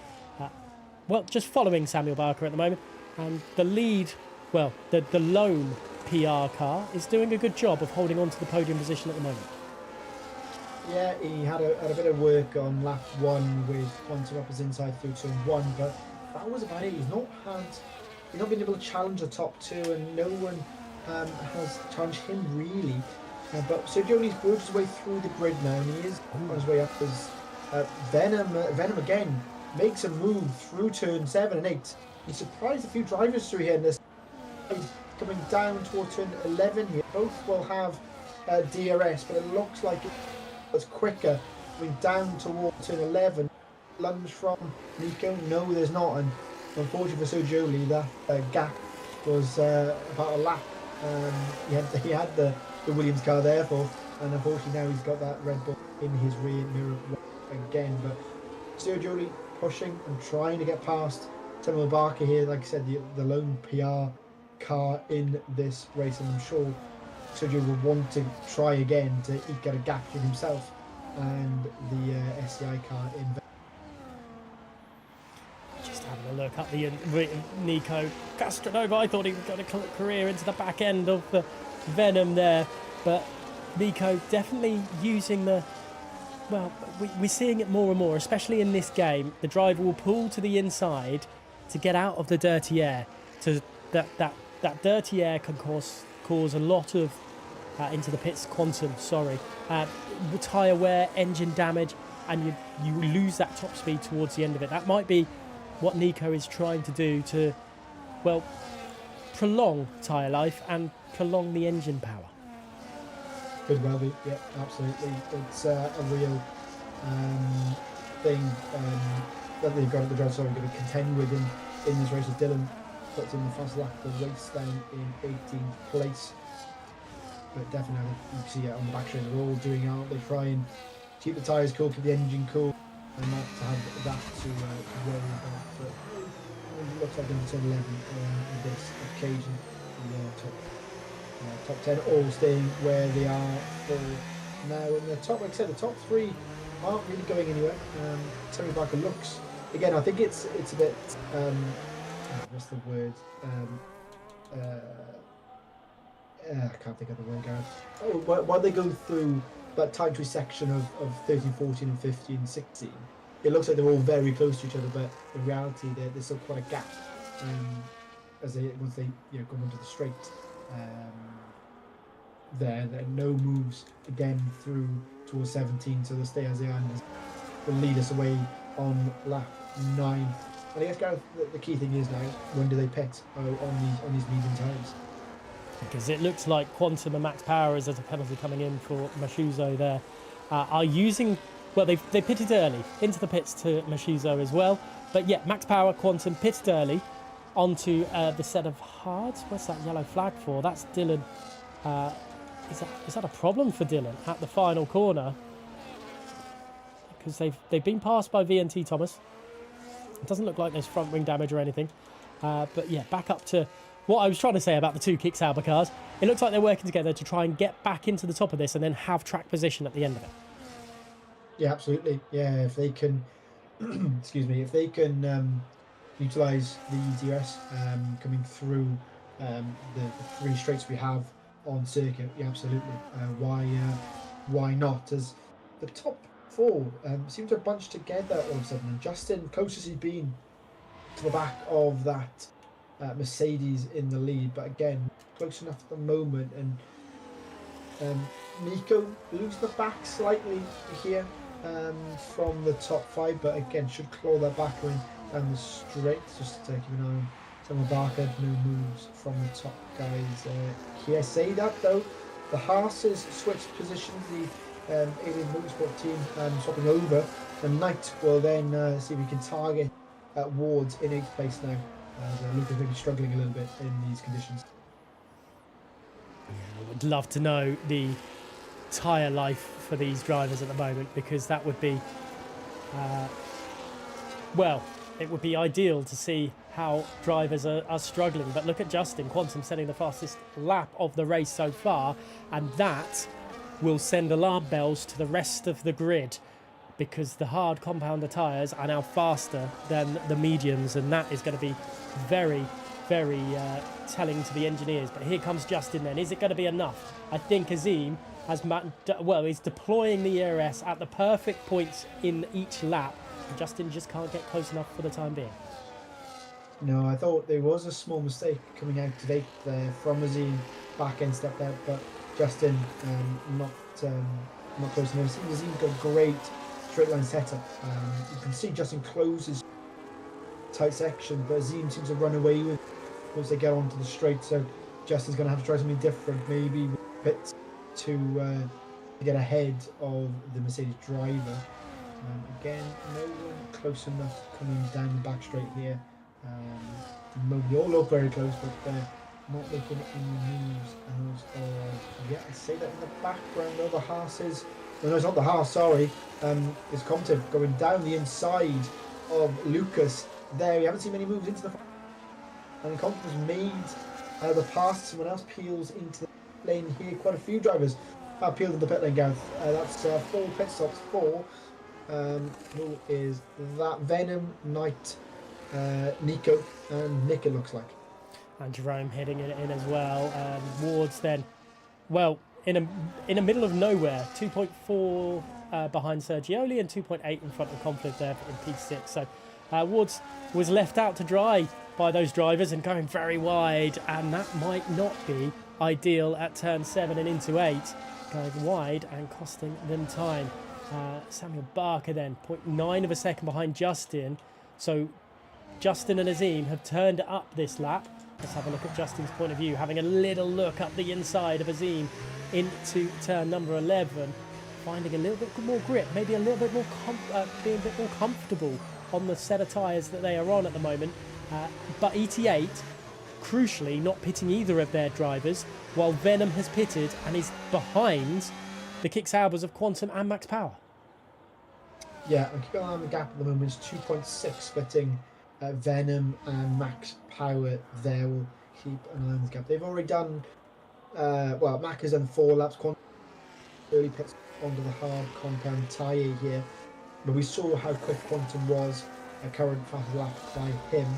just following Samuel Barker at the moment, and the lead, the lone PR car is doing a good job of holding on to the podium position at the moment.
Yeah, he had a bit of work on lap 1 with Quantum up his inside through turn 1, but that was about it. He's not been able to challenge the top 2, and no one has challenged him really. But Sergio's worked his way through the grid now, and he is on his way up as Venom again makes a move through turn 7 and 8. He surprised a few drivers through here, and this coming down towards turn 11 here. Both will have DRS, but it looks like it's quicker coming down towards turn 11. Lunge from Nico? No, there's not, and unfortunately for Sergio, that gap was about a lap. He had the Williams car there for, and unfortunately now he's got that Red Bull in his rear mirror again. But Sergio pushing and trying to get past Samuel Barker here, like I said, the lone PR car in this race, and I'm sure Sergio will want to try again to get a gap between himself and the SCI car in.
Just having a look at the Nico Castronova. I thought he would got a career into the back end of the Venom there, but Nico definitely using the, well, we're seeing it more and more, especially in this game. The driver will pull to the inside to get out of the dirty air. To that dirty air can cause a lot of into the pits quantum. Tyre wear, engine damage, and you lose that top speed towards the end of it. That might be what Nico is trying to do to, well, prolong tyre life and prolong the engine power.
Could well be, yeah, absolutely. It's a real thing that they've got at the drive, so we're going to contend with in this race. As Dylan puts in the fast lap of the race down in 18th place. But definitely, you can see it on the back straight, they're all doing out. They try and keep the tyres cool, keep the engine cool, and not to have that to worry about. But it looks like in turn 11 on this occasion, the top 10 all staying where they are for now. And the top, like I said, the top 3 aren't really going anywhere. Sammy Barker looks, again, I think it's a bit, what's the word? I can't think of the word, Gareth. While they go through that time to section of 13, 14 and 15, 16, it looks like they're all very close to each other, but in reality there's still quite a gap once they go onto the straight. There are no moves again through towards 17, so they'll stay as they are, and will lead us away on lap 9. And I guess, Gareth, the key thing is now, when do they pit on these medium tyres?
Because it looks like Quantum and Max Power, as there's a penalty coming in for Mashuzo there, are using, well, they pitted early into the pits to Mashuzo as well. But yeah, Max Power, Quantum pitted early onto the set of hards. What's that yellow flag for? That's Dylan. Is that a problem for Dylan at the final corner? Because they've been passed by VNT Thomas. It doesn't look like there's front wing damage or anything. But yeah, back up to what I was trying to say about the two Kick Sauber cars. It looks like they're working together to try and get back into the top of this and then have track position at the end of it. Yeah,
absolutely. Yeah, if they can, excuse me, if they can utilise the DRS coming through the 3 straights we have on circuit, yeah, absolutely. Why not? As the top 4 seem to have bunched together all of a sudden, and Justin, close as he's been to the back of that Mercedes in the lead, but again close enough at the moment, and Nico loses the back slightly here from the top 5, but again should claw that back ring down the straight. Just to keep an eye on Samuel Barker. No moves from the top guys here. Say that though, the Haas's switched positions, the Alien Motorsport team swapping over, and Knight will then see if he can target Wards in 8th place now. Lucas may be struggling a little bit in these conditions.
I would love to know the tyre life for these drivers at the moment, because that would be, well, it would be ideal to see how drivers are struggling. But look at Justin Quantum setting the fastest lap of the race so far, and that will send alarm bells to the rest of the grid, because the hard compounder tyres are now faster than the mediums, and that is going to be very, very telling to the engineers. But here comes Justin then. Is it going to be enough? I think Azim is deploying the ERS at the perfect points in each lap. And Justin just can't get close enough for the time being.
No, I thought there was a small mistake coming out of 8th there from Azim, back end step out, but Justin not close enough. Azim got a great straight line setup. You can see Justin closes tight section, but Azim seems to run away with once they get onto the straight. So Justin's going to have to try something different, maybe with pits to get ahead of the Mercedes driver. Again, no one close enough coming down the back straight here. They all look very close, but they're not making any moves. And I say that in the background. No, the Haas is. No, it's not the Haas. Sorry, it's Comtiv going down the inside of Lucas. There, we haven't seen many moves into the. And Comtiv has made the pass. Someone else peels into the lane here. Quite a few drivers have peeled into the pit lane, Gareth. That's 4 pit stops for. Who is that? Venom, Knight, Nico, and Nick, it looks like.
And Jerome hitting it in as well. Ward's then, well, in the middle of nowhere, 2.4 behind Sergioli and 2.8 in front of Conflict there in P6. So Ward's was left out to dry by those drivers and going very wide, and that might not be ideal at turn 7 and into 8, going wide and costing them time. Samuel Barker then 0.9 of a second behind Justin. So Justin and Azim have turned up this lap. Let's have a look at Justin's point of view, having a little look up the inside of Azim into turn number 11, finding a little bit more grip, maybe a little bit more being a bit more comfortable on the set of tyres that they are on at the moment. But ET8, crucially, not pitting either of their drivers, while Venom has pitted and is behind the Kick Saubers of Quantum and Max Power.
Yeah, and keep an eye on the gap at the moment. It's 2.6 splitting Venom and Max Power there. Will keep an eye on the gap. They've already done, Mac has done 4 laps. Quantum early pits onto the hard compound tyre here. But we saw how quick Quantum was. A current fast lap by him.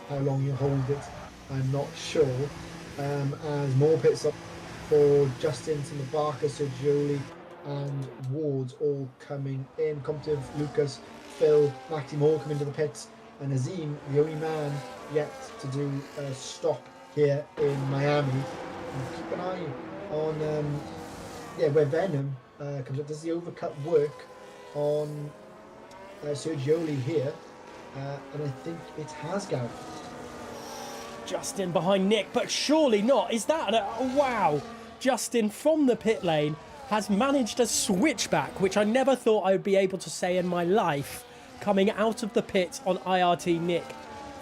How long you hold it, I'm not sure. As more pits up for Justin, Barker, Sergioli, and Ward's all coming in. Comptive, Lucas, Phil, Maxime all come into the pits, and Azim, the only man yet to do a stop here in Miami. And keep an eye on where Venom comes up. Does the overcut work on Sergioli here? And I think it has, Gareth.
Justin behind Nick, but surely not. Is that wow? Justin from the pit lane has managed a switchback, which I never thought I would be able to say in my life, coming out of the pit on IRT Nick.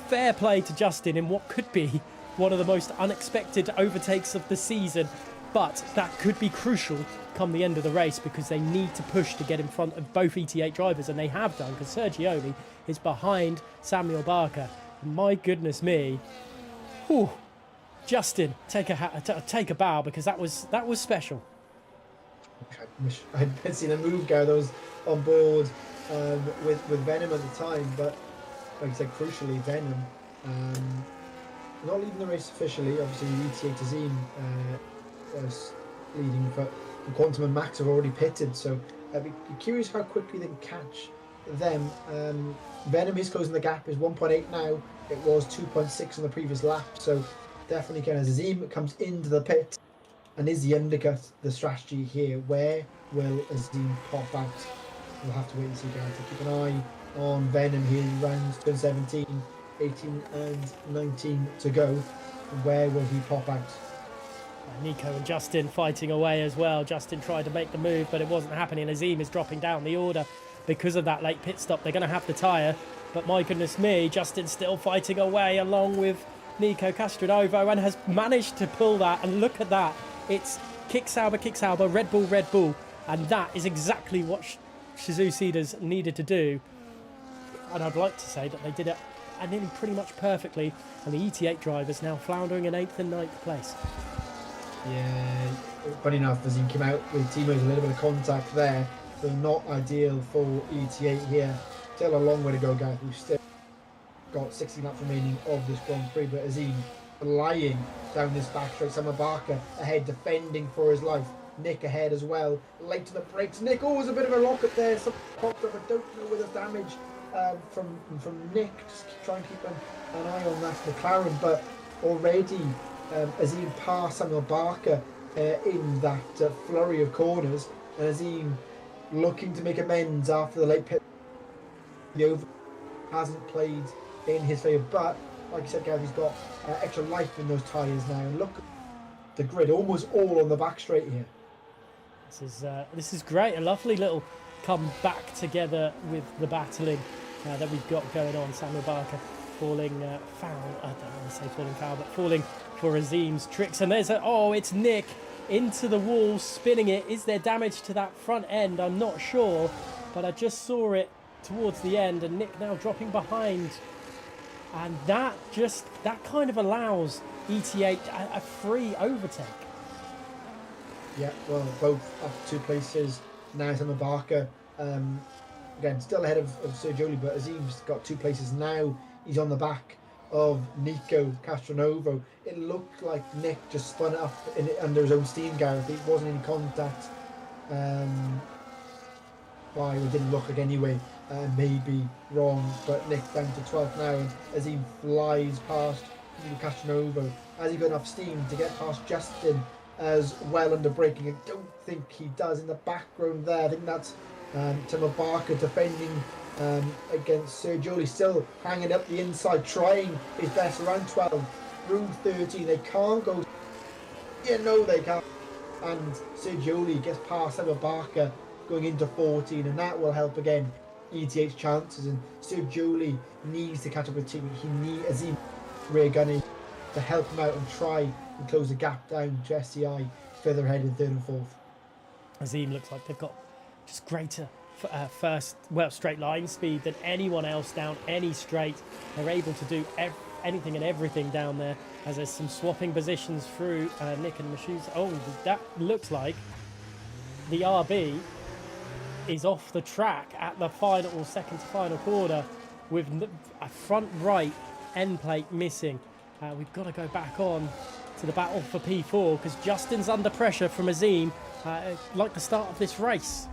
Fair play to Justin in what could be one of the most unexpected overtakes of the season, but that could be crucial come the end of the race because they need to push to get in front of both ET8 drivers, and they have done because Sergioli is behind Samuel Barker. My goodness me. Whew. Justin, take a bow because that was special.
I hadn't seen a move go that was on board with Venom at the time, but like I said, crucially Venom not leading the race officially. Obviously, ET8 Azim was leading, but Quantum and Max have already pitted, so I'd be curious how quickly they can catch them. Venom is closing the gap, is 1.8 now. It was 2.6 on the previous lap, so definitely can. As Azim comes into the pit, and is the undercut the strategy here? Where will Azim pop out? We'll have to wait and see, guys. So keep an eye on Venom here. Rounds turn 17, 18 and 19 to go. Where will he pop out?
Nico and Justin fighting away as well. Justin tried to make the move, but it wasn't happening. Azim is dropping down the order because of that late pit stop. They're going to have the tyre, but my goodness me, Justin's still fighting away along with Nico Castronovo and has managed to pull that. And look at that. It's Kick Sauber, Red Bull. And that is exactly what Shizou Cedars needed to do. And I'd like to say that they did it nearly pretty much perfectly. And the ET8 drivers now floundering in 8th and 9th place.
Yeah, funny enough, Azim came out with Timo's a little bit of contact there. So not ideal for ET8 here. Still a long way to go, guys. We've still got 60 laps remaining of this Grand Prix, but Azim flying down this back straight. Samuel Barker ahead, defending for his life. Nick ahead as well. Late to the brakes. Nick, there's a bit of a rocket there. Some popped up. I don't know whether there's damage from Nick. Just try and keep an eye on that McLaren. But already, Azim passed Samuel Barker in that flurry of corners. And Azim looking to make amends after the late pit. The over hasn't played in his favour. But, like you said, Gav, he's got extra life in those tyres now. And look at the grid, almost all on the back straight here.
This is great. A lovely little come back together with the battling that we've got going on. Samuel Barker falling foul. I don't want to say falling foul, but falling for Azim's tricks. And there's it's Nick into the wall, spinning it. Is there damage to that front end? I'm not sure, but I just saw it towards the end, and Nick now dropping behind. And that kind of allows ETA a free overtake.
Yeah, well, both up 2 places. Now Samuel Barker, again, still ahead of Sergioli, but Azim's got 2 places now. He's on the back of Nico Castronovo. It looked like Nick just spun it up under his own steam, Gareth. It wasn't any contact. Why, it didn't look like anyway. Maybe wrong, but Nick down to 12th now, and Azim flies past Nico Castronovo. Has he got enough steam to get past Justin as well under braking? I don't think he does. In the background there, I think that's Samuel Barker defending against Sergioli, still hanging up the inside, trying his best around 12 through 13. They can't go. Yeah, no, they can't. And Sergioli gets past Samuel Barker going into 14, and that will help again ETH's chances. And Sergioli needs to catch up with team. He needs Azim rear gunning to help him out and try and close the gap down to SCI further ahead in 3rd and 4th.
Azim looks like they've got just greater straight line speed than anyone else down any straight. They're able to do anything and everything down there, as there's some swapping positions through Nick and Mashouz. Oh, that looks like the RB is off the track at the second to final corner with a front right end plate missing. We've got to go back on to the battle for P4 because Justin's under pressure from Azim, like the start of this race.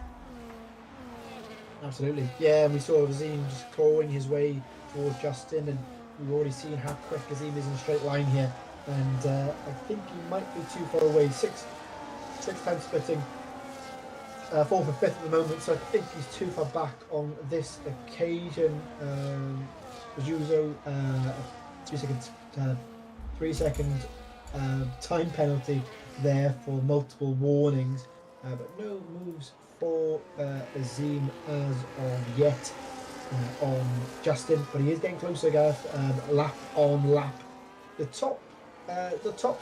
Absolutely. Yeah, and we saw Azim just clawing his way towards Justin, and we've already seen how quick Azim is in a straight line here. And I think he might be too far away. Six times splitting. 4th and 5th at the moment, so I think he's too far back on this occasion. Juzo, 3 second time penalty there for multiple warnings, but no moves for Azim as of yet on Justin, but he is getting closer, Gareth. Lap on lap. The top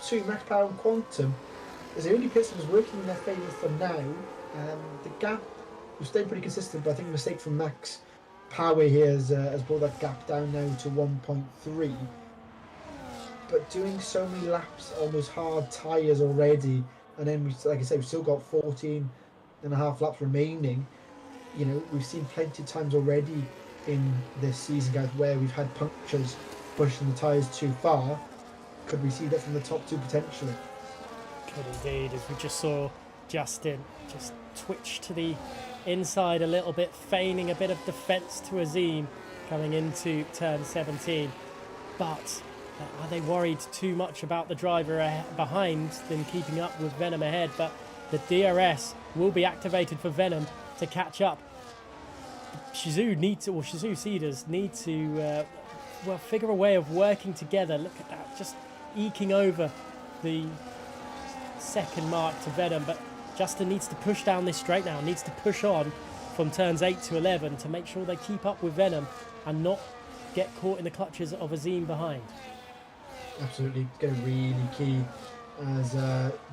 2, Max Power and Quantum, is the only Pistons working in their favour for now. The gap was staying pretty consistent, but I think a mistake from Max Power here has brought that gap down now to 1.3. But doing so many laps on those hard tyres already, and then like I say, we've still got 14 and a half laps remaining. You know, we've seen plenty of times already in this season, guys, where we've had punctures pushing the tyres too far. Could we see that from the top 2 potentially?
Could indeed, as we just saw Justin just twitch to the inside a little bit, feigning a bit of defence to Azim coming into turn 17. But are they worried too much about the driver behind than keeping up with Venom ahead? But the DRS will be activated for Venom to catch up. Shizou Cedars need to figure a way of working together. Look at that, just eking over the second mark to Venom, but Justin needs to push down this straight now, needs to push on from turns 8 to 11 to make sure they keep up with Venom and not get caught in the clutches of Azim behind.
Absolutely, it's going to be really key as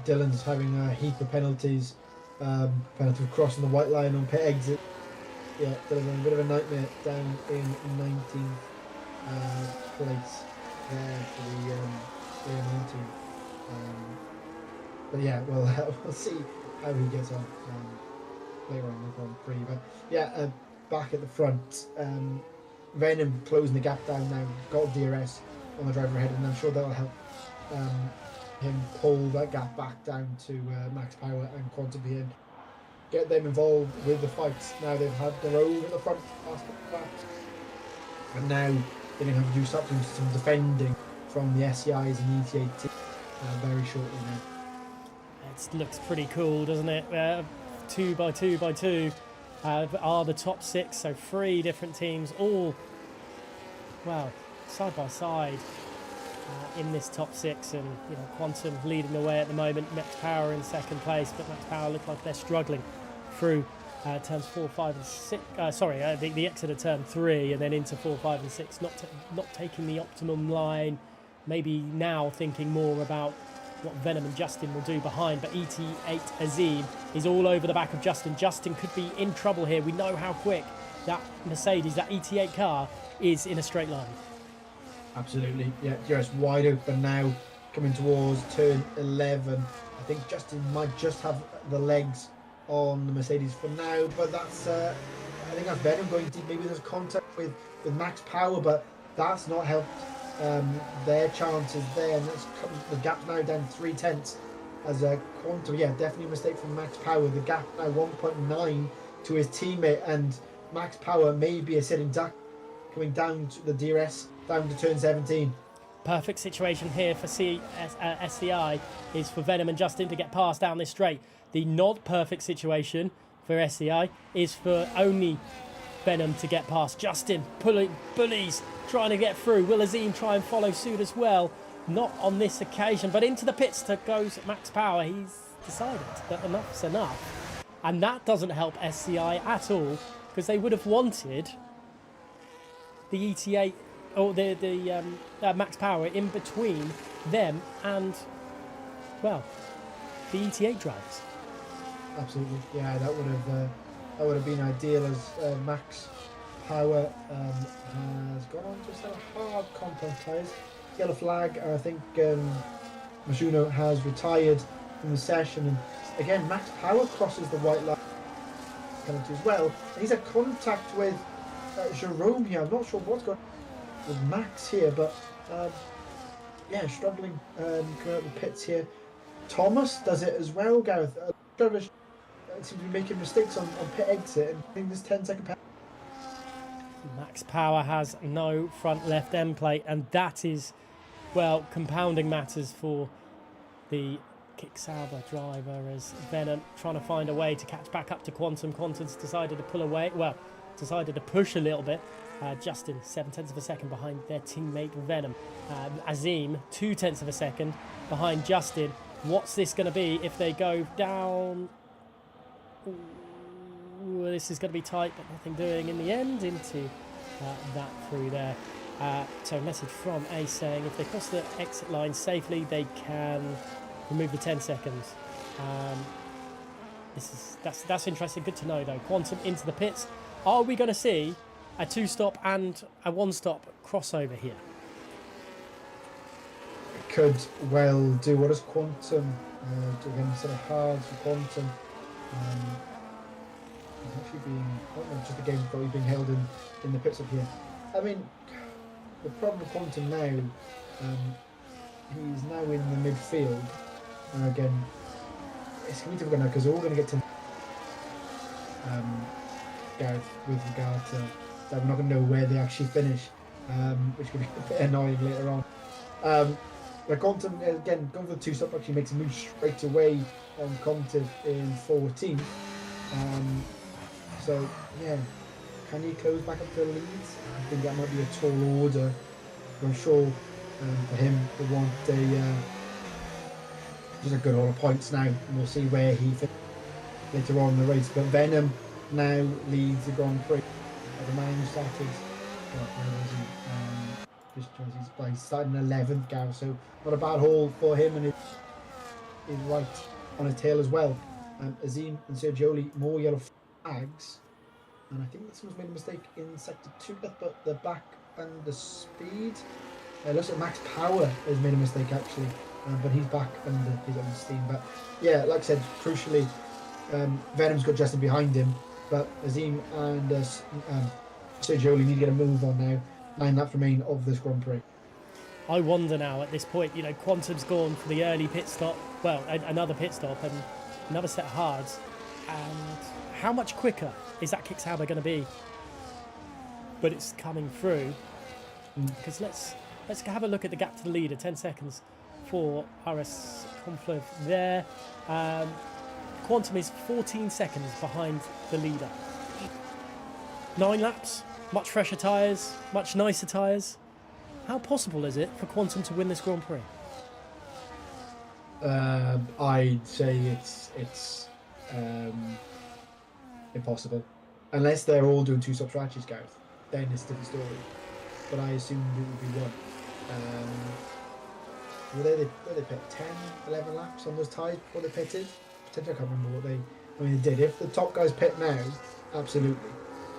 Dylan's having a heap of penalties. Penalty for crossing the white line on pit exit. Yeah, Dylan's having a bit of a nightmare down in 19th place there for the 19. But yeah, well, we'll see how he gets on later on in the Grand Prix. But yeah, back at the front, Venom closing the gap down now, got DRS on the driver ahead, and I'm sure that'll help him pull that gap back down to Max Power and Quantum in. Get them involved with the fights. Now they've had their own at the front, and now they're going to have to do some defending from the SCIs and ETA team very shortly now.
It looks pretty cool, doesn't it? 2 by 2 by 2 are the top 6, so 3 different teams, all, well, side by side in this top 6, and Quantum leading the way at the moment. Max Power in second place, but Max Power look like they're struggling through turns 4, 5, and 6. The exit of turn 3 and then into 4, 5, and 6. Not taking the optimum line. Maybe now thinking more about what Venom and Justin will do behind, but ET8 Azim is all over the back of Justin. Justin could be in trouble here. We know how quick that Mercedes, that ET8 car, is in a straight line.
Absolutely, yeah, just wide open now, coming towards turn 11. I think Justin might just have the legs on the Mercedes for now, but that's, I think that's Venom going deep. Maybe there's contact with Max Power, but that's not helped their chances there, and the gap's now down 3/10 as a Quantum. Yeah, definitely a mistake from Max Power. The gap now 1.9 to his teammate, and Max Power may be a sitting duck coming down to the DRS, down to turn 17.
Perfect situation here for SCI is for Venom and Justin to get past down this straight. The not perfect situation for SCI is for only Venom to get past. Justin bullies, trying to get through. Will Azim try and follow suit as well? Not on this occasion, but into the pits goes Max Power. He's decided that enough's enough. And that doesn't help SCI at all, because they would have wanted the ETA or the Max Power in between them and, well, the ET8 drivers.
Absolutely, yeah, that would have been ideal, as Max Power has gone on to sell hard compound tyres. Yellow flag, and I think Mizuno has retired from the session. And again, Max Power crosses the white line penalty as well. And he's had contact with Jerome here. I'm not sure what's going on with Max here, but yeah, struggling coming out the pits here. Thomas does it as well, Gareth. Drivers seem to be making mistakes on pit exit, and I think this 10-second penalty.
Max Power has no front left end plate, and that is, well, compounding matters for the Kick-Sauber driver, as Venom trying to find a way to catch back up to Quantum. Quantum's decided to pull away, well, decided to push a little bit. Justin, 0.7 of a second behind their teammate Venom. Azim, 0.2 of a second behind Justin. What's this going to be if they go down? Ooh, this is going to be tight, but nothing doing in the end into that through there. So a message from Ace saying if they cross the exit line safely, they can remove the 10 seconds. That's interesting. Good to know though. Quantum into the pits. Are we going to see a 2-stop and a 1-stop crossover here?
It could well do. What does Quantum do again? Sort of hard for Quantum. He's actually being, not just the game, but he's being held in the pits up here. I mean, the problem with Quantum now, he's now in the midfield. And again, it's going to be difficult now because they're all going to get to Gareth with regard to that. We're not going to know where they actually finish, which could be a bit annoying later on. But Quantum, again, going for the 2-stop actually makes a move straight away on Competitive in 14th. So, yeah, can he close back up to the leads? I think that might be a tall order. I'm sure for him to want just a good order of points now, and we'll see where he fits later on in the race. But Venom now leads the Grand Prix. The man who started, he's starting 11th, Gareth, so not a bad haul for him, and is right on his tail as well. Azim and Sergioli, more yellow flags, and I think someone's made a mistake in sector 2, but the back and the speed. Looks like Max Power has made a mistake actually, but he's back and he's on the steam. But yeah, like I said, crucially, Venom's got Justin behind him, but Azim and Sergioli need to get a move on now. 9 laps remain of this Grand Prix.
I wonder now at this point, you know, Quantum's gone for the early pit stop, well, another pit stop and another set of hards. And how much quicker is that Kicksauber going to be? But it's coming through. Because let's have a look at the gap to the leader. 10 seconds for RS Conflict there. Quantum is 14 seconds behind the leader. 9 laps, much fresher tyres, much nicer tyres. How possible is it for Quantum to win this Grand Prix?
I'd say it's impossible, unless they're all doing 2-stop strategies, Gareth. Then it's a different story. But I assumed it would be one. Were they pit 10, 11 laps on those tyres before they pitted? I can't remember what they did. If the top guys pit now, absolutely.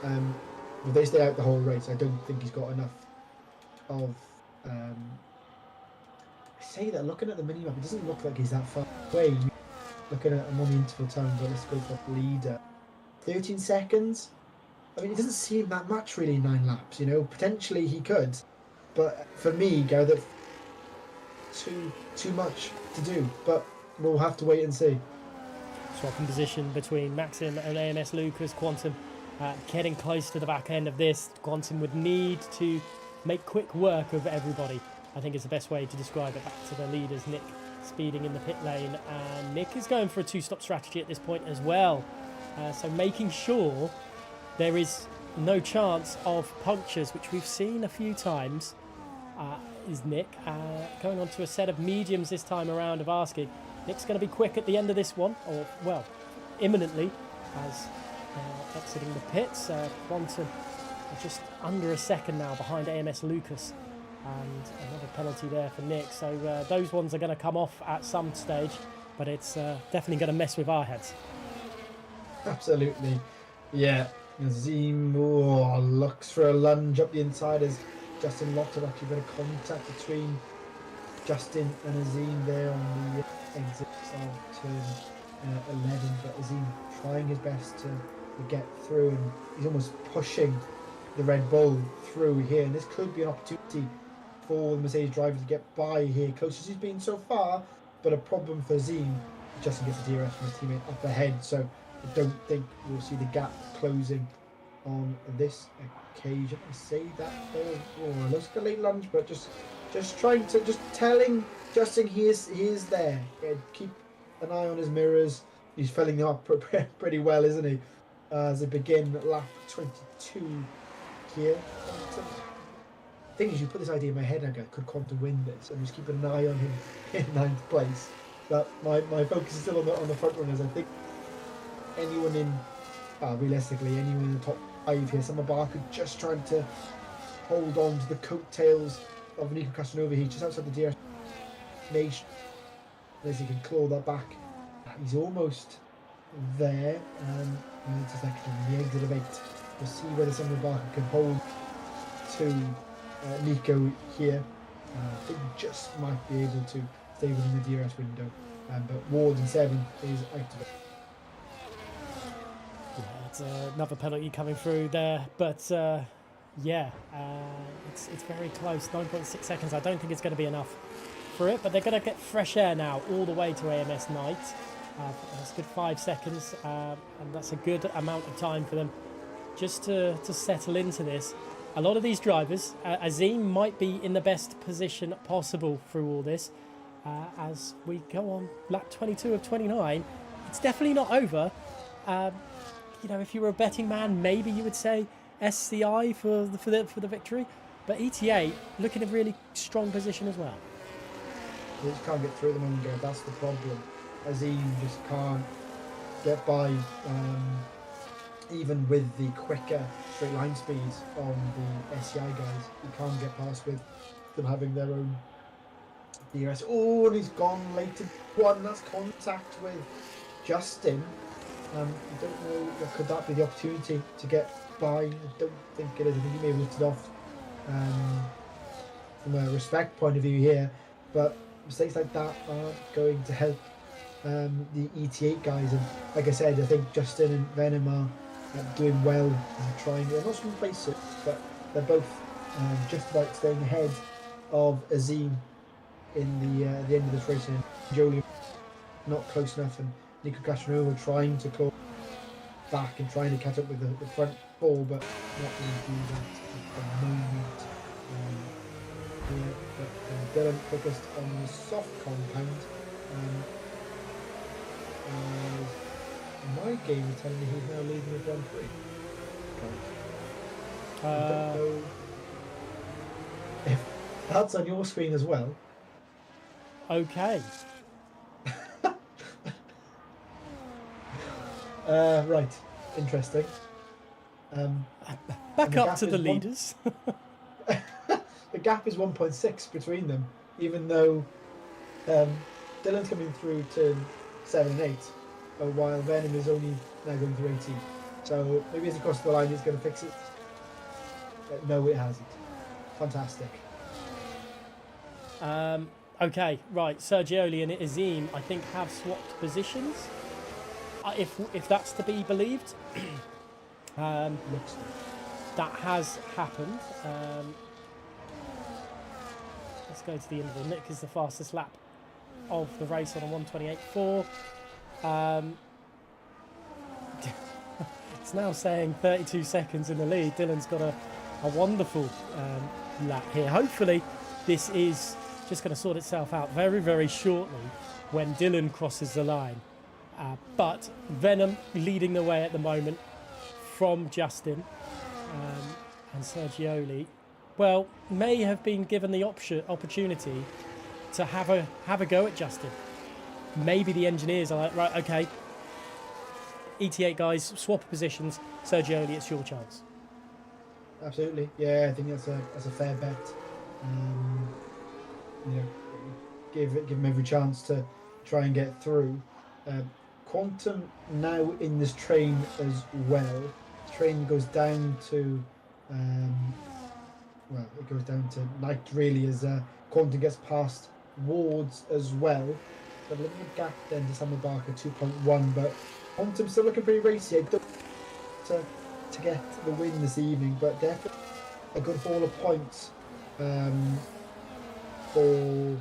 If they stay out the whole race, I don't think he's got enough of. I say that looking at the minimap, it doesn't look like he's that far away. Looking at him on the interval time, but let's go for leader. 13 seconds. I mean, it doesn't seem that much really. 9 laps, you know. Potentially he could, but for me, Gareth, too much to do. But we'll have to wait and see.
Swapping position between Maxim and AMS Lucas. Quantum getting close to the back end of this. Quantum would need to make quick work of everybody, I think is the best way to describe it. Back to the leaders, Nick speeding in the pit lane, and Nick is going for a 2-stop strategy at this point as well. So making sure there is no chance of punctures, which we've seen a few times, is Nick. Going on to a set of mediums this time around of asking. Nick's going to be quick at the end of this one, or, well, imminently, as exiting the pits. Quantum just under a second now behind AMS Lucas, and another penalty there for Nick. So those ones are going to come off at some stage, but it's definitely going to mess with our heads.
Absolutely. Yeah. Nazim looks for a lunge up the inside as Justin Lotter actually got a contact between Justin and Azim there on the exit of turn 11, but Azim trying his best to get through, and he's almost pushing the Red Bull through here, and this could be an opportunity for the Mercedes driver to get by here, close as he's been so far, but a problem for Azim. Justin gets a DRS from his teammate up ahead, so I don't think we'll see the gap closing on this occasion. I say that looks like a late lunge, but just telling Justin he is there. Yeah, keep an eye on his mirrors. He's filling them up pretty well, isn't he? As they begin lap 22 here. The thing is, you put this idea in my head, I go, could Quantum win this? I'm just keeping an eye on him in 9th place. But my focus is still on the front runners. I think anyone in, realistically, anyone in the top 5 here, Summer Barker just trying to hold on to the coattails of Nico Casanova here, just outside the DRS nation. As he can claw that back. He's almost there. It's a second on the exit of 8. We'll see whether Summer Barker can hold to Nico here. I think he just might be able to stay within the DRS window. But Ward in 7 is out of it.
Yeah, it's another penalty coming through there, but it's very close. 9.6 seconds. I don't think it's going to be enough for it, but they're going to get fresh air now all the way to AMS Night. That's a good 5 seconds, and that's a good amount of time for them just to settle into this. A lot of these drivers, Azim might be in the best position possible through all this. As we go on lap 22 of 29, it's definitely not over. If you were a betting man, maybe you would say SCI for the victory, but ETA looking in a really strong position as well.
They just can't get through the moment, Gareth. That's the problem. Azim just can't get by, even with the quicker straight line speeds on the SCI guys. He can't get past with them having their own DRS. Oh, and he's gone late to one. That's contact with Justin. I don't know, could that be the opportunity to get by? I don't think it is. I think he may have lifted off from a respect point of view here, but mistakes like that aren't going to help the ET8 guys. And like I said, I think Justin and Venom are doing well, trying. They're not from place it, but they're both just about staying ahead of Azim in the end of this race, and Jolie not close enough, and Nico Castronova trying to call back and trying to catch up with the front four, but not going to do that at the moment. Yeah, but Dylan focused on the soft compound. My game is telling me he's now leading the Grand Prix. I don't know if that's on your screen as well.
Okay.
Right, interesting.
Back
the
up
gap
to the
is one-
leaders.
The gap is 1.6 between them, even though Dylan's coming through turn 7 and 8, while Venom is only now going through 18. So maybe as he crosses the line, he's going to fix it. No, it hasn't. Fantastic.
Okay, right. Sergioli and Azim, I think, have swapped positions. If that's to be believed,
Looks
that has happened. Let's go to the interval. Nick is the fastest lap of the race on a 1:28.4. It's now saying 32 seconds in the lead. Dylan's got a wonderful lap here. Hopefully, this is just going to sort itself out very, very shortly when Dylan crosses the line. But Venom leading the way at the moment from Justin, and Sergioli, well, may have been given the opportunity to have a go at Justin. Maybe the engineers are like, right, okay, ET8 guys, swap positions. Sergioli, it's your chance.
Absolutely, yeah. I think that's a fair bet. You know, give him every chance to try and get through. Quantum now in this train as well. The train goes down to, it goes down to night really as Quantum gets past Wards as well. So a little gap then to Samuel Barker 2.1, but Quantum still looking pretty racy. I don't to get the win this evening, but definitely a good haul of points for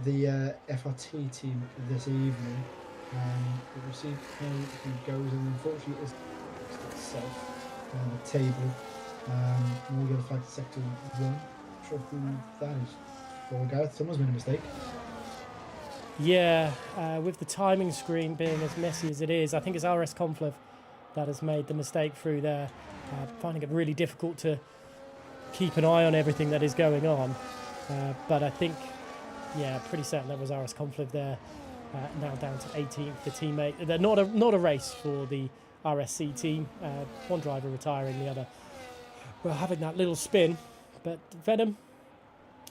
the FRT team this evening. We'll see how he goes, and unfortunately it's itself the table. We'll get a flag to sector 1. Not sure who that is for, Gareth. Someone's made a mistake.
Yeah, with the timing screen being as messy as it is, I think it's RS Confliv that has made the mistake through there, finding it really difficult to keep an eye on everything that is going on. But I think, yeah, pretty certain that was RS Confliv there. Now down to 18th, the teammate. They're not a race for the RSC team. One driver retiring, the other, well, having that little spin. But Venom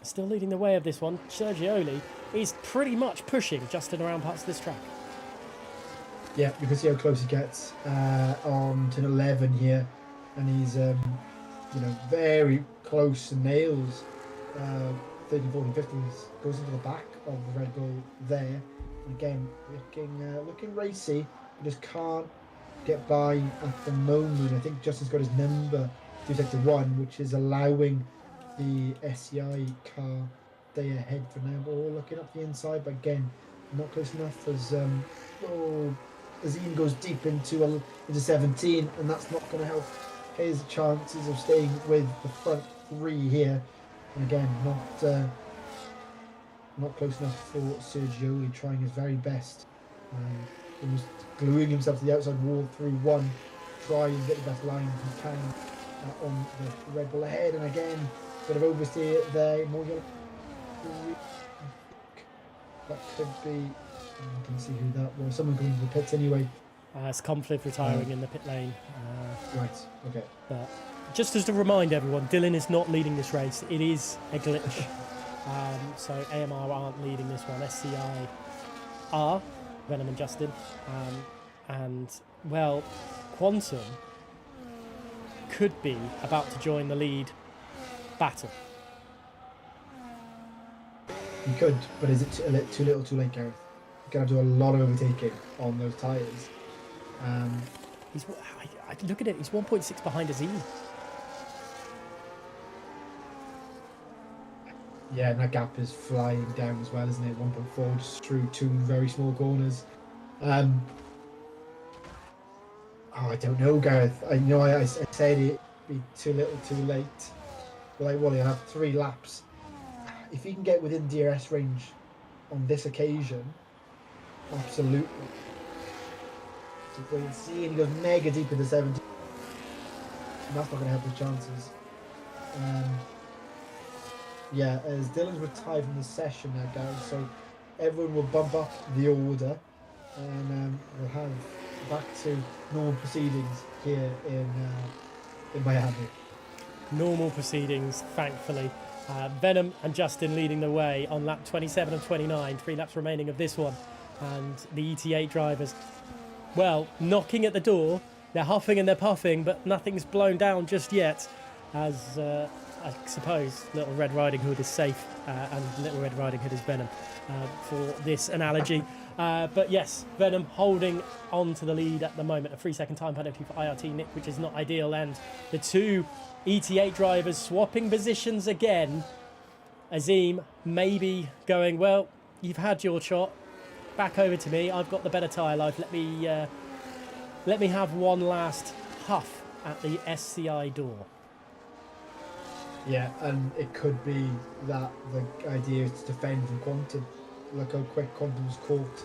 still leading the way of this one. Sergioli is pretty much pushing Justin around parts of this track.
Yeah, you can see how close he gets on turn 11 here, and he's very close and nails 30, 40, 50. Goes into the back of the Red Bull there. And again, looking racy, but just can't get by at the moment. I think Justin's got his number through sector 1, which is allowing the SCI car stay ahead for now. But all looking up the inside, but again, not close enough as Azim goes deep into 17, and that's not going to help his chances of staying with the front 3 here. And again, not close enough for Sergioli, trying his very best, almost gluing himself to the outside wall through 1, try and get the best line he can on the Red Bull ahead. And again, bit of oversteer there. More yellow. That could be. I can see who that was. Someone going to the pits anyway.
It's Confliv retiring in the pit lane.
Right. Okay.
But just as to remind everyone, Dylan is not leading this race. It is a glitch. So AMR aren't leading this one. SCI are, Venom and Justin. And, well, Quantum could be about to join the lead battle.
You could, but is it too little too late, Gareth? You're going to do a lot of overtaking on those tyres.
Look at it, he's 1.6 behind Azim.
Yeah, and that gap is flying down as well, isn't it? 1.4 just through 2 very small corners. Um, I don't know, Gareth. I know I said it'd be too little, too late. But like, well, you have 3 laps. If he can get within DRS range on this occasion, absolutely. So wait and see, and he goes mega deep into 17. And that's not going to help his chances. Yeah, as Dylan's retired from the session now, Gareth, so everyone will bump up the order, and we'll have back to normal proceedings here in Miami.
Normal proceedings, thankfully. Venom and Justin leading the way on lap 27 and 29, 3 laps remaining of this one. And the ET8 drivers, well, knocking at the door. They're huffing and they're puffing, but nothing's blown down just yet. As I suppose Little Red Riding Hood is safe, and Little Red Riding Hood is Venom for this analogy. But yes, Venom holding on to the lead at the moment. A 3-second time penalty for IRT Nick, which is not ideal. And the 2 ET8 drivers swapping positions again. Azim maybe going, well, you've had your shot. Back over to me. I've got the better tyre life. Let me have one last huff at the SCI door.
Yeah, and it could be that the idea is to defend from Quantum. Look how quick Quantum's caught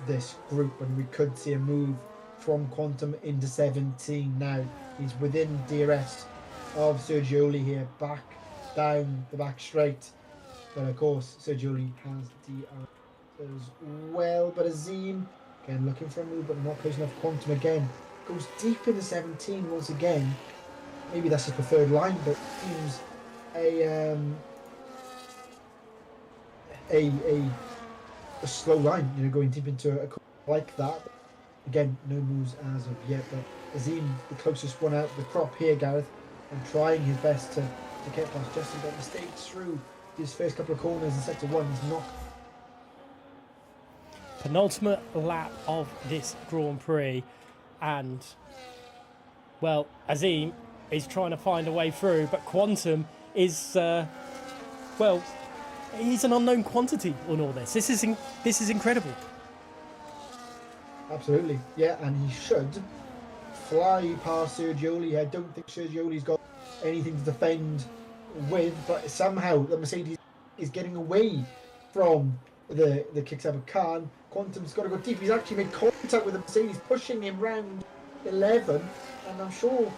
this group, and we could see a move from Quantum into 17 now. He's within DRS of Sergioli here, back down the back straight. But of course, Sergioli has DRS as well. But Azim, again, looking for a move, but not close enough. Quantum again goes deep into 17 once again. Maybe that's his preferred line, but seems a slow line, you know, going deep into a like that. Again, no moves as of yet, but Azim, the closest one out the crop here, Gareth, and trying his best to get past Justin, but mistakes through his first couple of corners in sector 1. He's not.
Penultimate lap of this Grand Prix, and well, Azim is trying to find a way through, but Quantum is well, he's an unknown quantity on all this. This is incredible.
Absolutely, yeah, and he should fly past Sergioli. I don't think Sergioli's got anything to defend with, but somehow the Mercedes is getting away from the Kick-Saber car. Quantum's got to go deep. He's actually made contact with the Mercedes, pushing him round 11, and I'm sure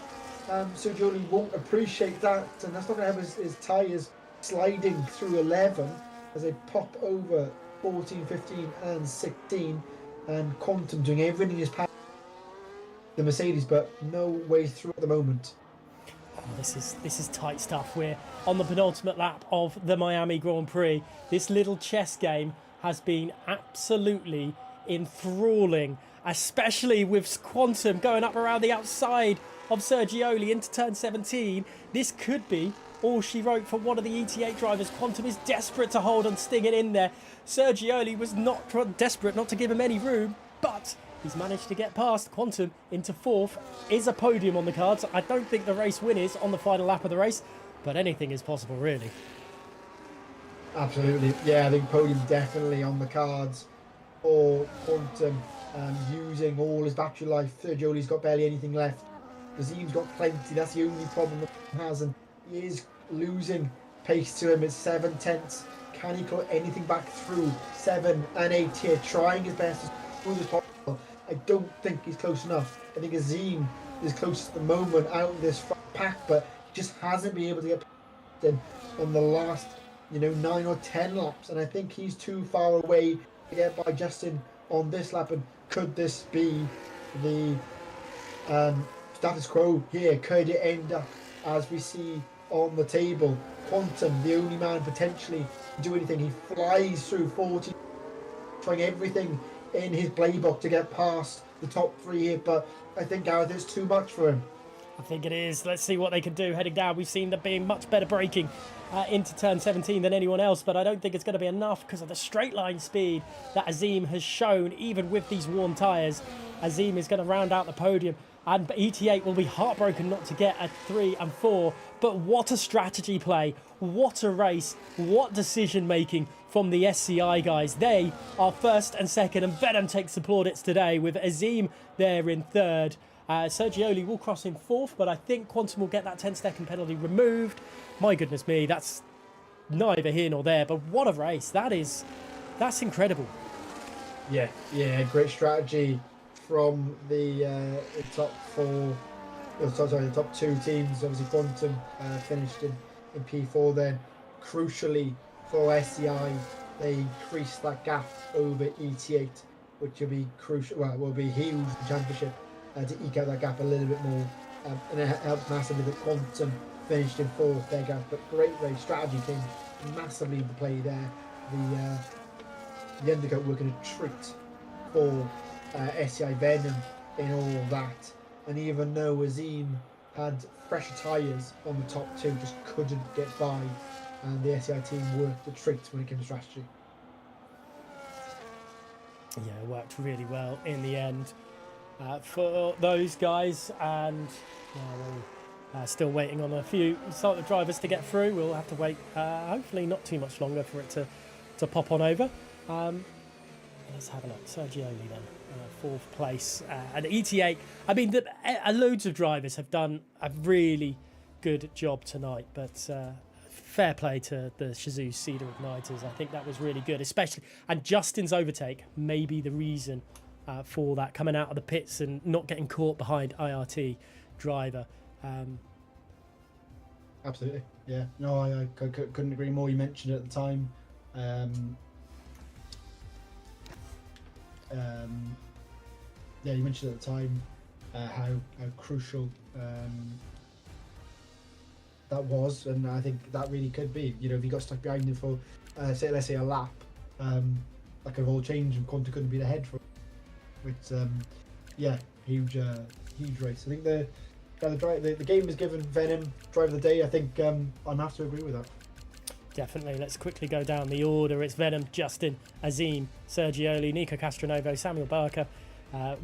Sergioli won't appreciate that, and that's not going to have his tyres sliding through 11 as they pop over 14, 15 and 16, and Quantum doing everything in his power the Mercedes, but no way through at the moment.
Oh, this is tight stuff. We're on the penultimate lap of the Miami Grand Prix. This little chess game has been absolutely enthralling, especially with Quantum going up around the outside of Sergioli into turn 17. This could be all she wrote for one of the ET8 drivers. Quantum is desperate to hold and sting it in there. Sergioli was not desperate not to give him any room, but he's managed to get past. Quantum into 4th. Is a podium on the cards. I don't think the race win is on the final lap of the race, but anything is possible, really.
Absolutely, yeah, I think podium definitely on the cards for Quantum, using all his battery life. Sergioli's got barely anything left. Azim's got plenty. That's the only problem that he has, and he is losing pace to him. It's 7 tenths. Can he put anything back through 7 and 8 here, trying his best as smooth as possible? I don't think he's close enough. I think Azim is closest at the moment out of this pack, but he just hasn't been able to get in on the last, 9 or 10 laps, and I think he's too far away to get by Justin on this lap. And could this be the status quo here? Could it end up as we see on the table? Quantum, the only man potentially to do anything. He flies through 40, trying everything in his playbook to get past the top 3 here, but I think, Gareth, it's too much for him.
I think it is. Let's see what they can do heading down. We've seen them being much better braking into turn 17 than anyone else, but I don't think it's going to be enough because of the straight line speed that Azim has shown, even with these worn tyres. Azim is going to round out the podium. And ET8 will be heartbroken not to get a 3 and 4. But what a strategy play. What a race. What decision making from the SCI guys. They are first and second. And Venom takes the plaudits today with Azim there in third. Sergioli will cross in fourth. But I think Quantum will get that 10-second penalty removed. My goodness me. That's neither here nor there. But what a race. That's incredible.
Yeah, great strategy from the top four, the top two teams. Obviously, Quantum finished in P4 then. Crucially for SCI, they increased that gap over ET8, which will be crucial. Well, will be huge in the championship to eke out that gap a little bit more. And it helped massively that Quantum finished in fourth, their gap. But great race strategy came massively into play there. The undercut working a treat for SCI Venom in all of that, and even though Azim had fresher tyres on the top two, just couldn't get by, and the SCI team worked a treat when it came to strategy.
Yeah, it worked really well in the end for those guys, and we're still waiting on a few drivers to get through. We'll have to wait, hopefully not too much longer for it to pop on over. Let's have a look. Sergioli then, fourth place. And ET8, I mean, loads of drivers have done a really good job tonight, but fair play to the Shazoo Cedar Igniters. I think that was really good, especially. And Justin's overtake may be the reason for that, coming out of the pits and not getting caught behind IRT driver.
Absolutely, yeah. No, I couldn't agree more. You mentioned it at the time. Yeah, you mentioned at the time how crucial that was, and I think that really could be. You know, if you got stuck behind him for, let's say a lap, that could have all changed, and Quanta couldn't be ahead for. Which, yeah, huge race. I think the game has given Venom driver of the day. I think I'm have to agree with that.
Definitely. Let's quickly go down the order. It's Venom, Justin, Azim, Sergioli, Nico Castronovo, Samuel Barker,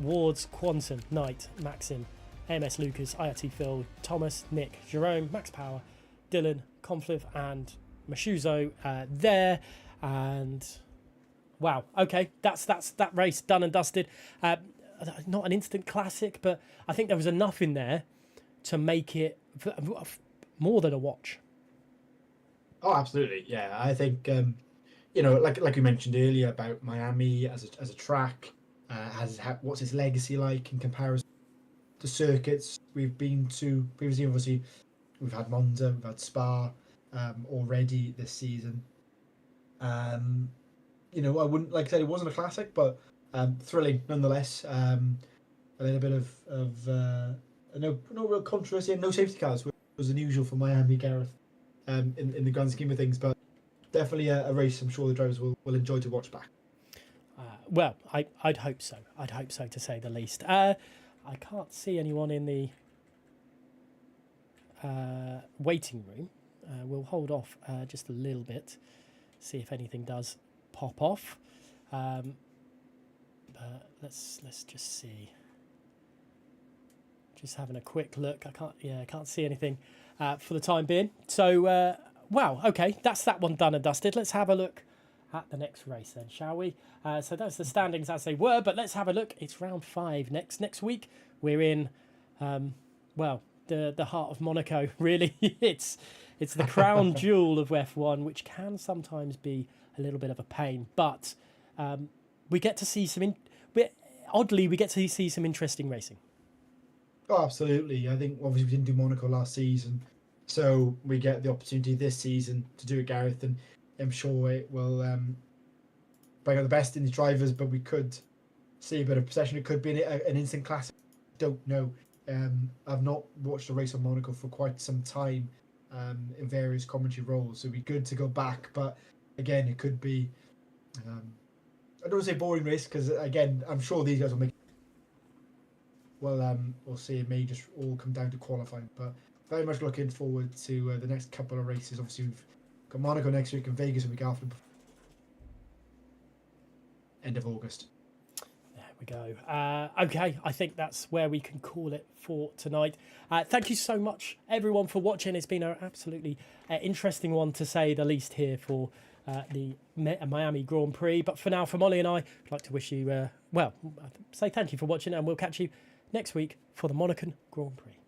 Wards, Quantum, Knight, Maxim, MS Lucas, IRT Phil, Thomas, Nick, Jerome, Max Power, Dylan, Confliv, and Mashuzo there. And wow, okay, that's that race done and dusted. Not an instant classic, but I think there was enough in there to make it more than a watch.
Oh, absolutely, yeah. I think you know, like we mentioned earlier about Miami as a track, what's its legacy like in comparison to circuits we've been to previously. Obviously, we've had Monza, we've had Spa already this season. You know, I wouldn't, like I said, it wasn't a classic, but thrilling nonetheless. A little bit of no real controversy and no safety cars, which was unusual for Miami, Gareth. In the grand scheme of things, but definitely a race I'm sure the drivers will enjoy to watch back.
Well, I'd hope so. I'd hope so, to say the least. I can't see anyone in the waiting room. We'll hold off just a little bit, see if anything does pop off. But let's just see. Just having a quick look. I can't see anything for the time being. So, wow, okay, that's that one done and dusted. Let's have a look at the next race then, shall we? So that's the standings as they were, but let's have a look. It's round 5 next week. We're in, well, the heart of Monaco, really. It's the crown jewel of F1, which can sometimes be a little bit of a pain, but we get to see oddly, we get to see some interesting racing.
Oh, absolutely. I think obviously we didn't do Monaco last season, so we get the opportunity this season to do it, Gareth, and I'm sure it will bring out the best in the drivers, but we could see a bit of possession. It could be an instant classic. Don't know. I've not watched a race on Monaco for quite some time in various commentary roles, so it'd be good to go back, but again, it could be I don't want to say boring race, because again, I'm sure these guys will make. Well, we'll see. It may just all come down to qualifying, but very much looking forward to the next couple of races. Obviously, we've got Monaco next week and Vegas a week after, end of August.
Yeah, we go. Okay, I think that's where we can call it for tonight. Thank you so much, everyone, for watching. It's been an absolutely interesting one, to say the least, here for the Miami Grand Prix. But for now, from Ollie and I, I'd like to wish you, say thank you for watching, and we'll catch you next week for the Monaco Grand Prix.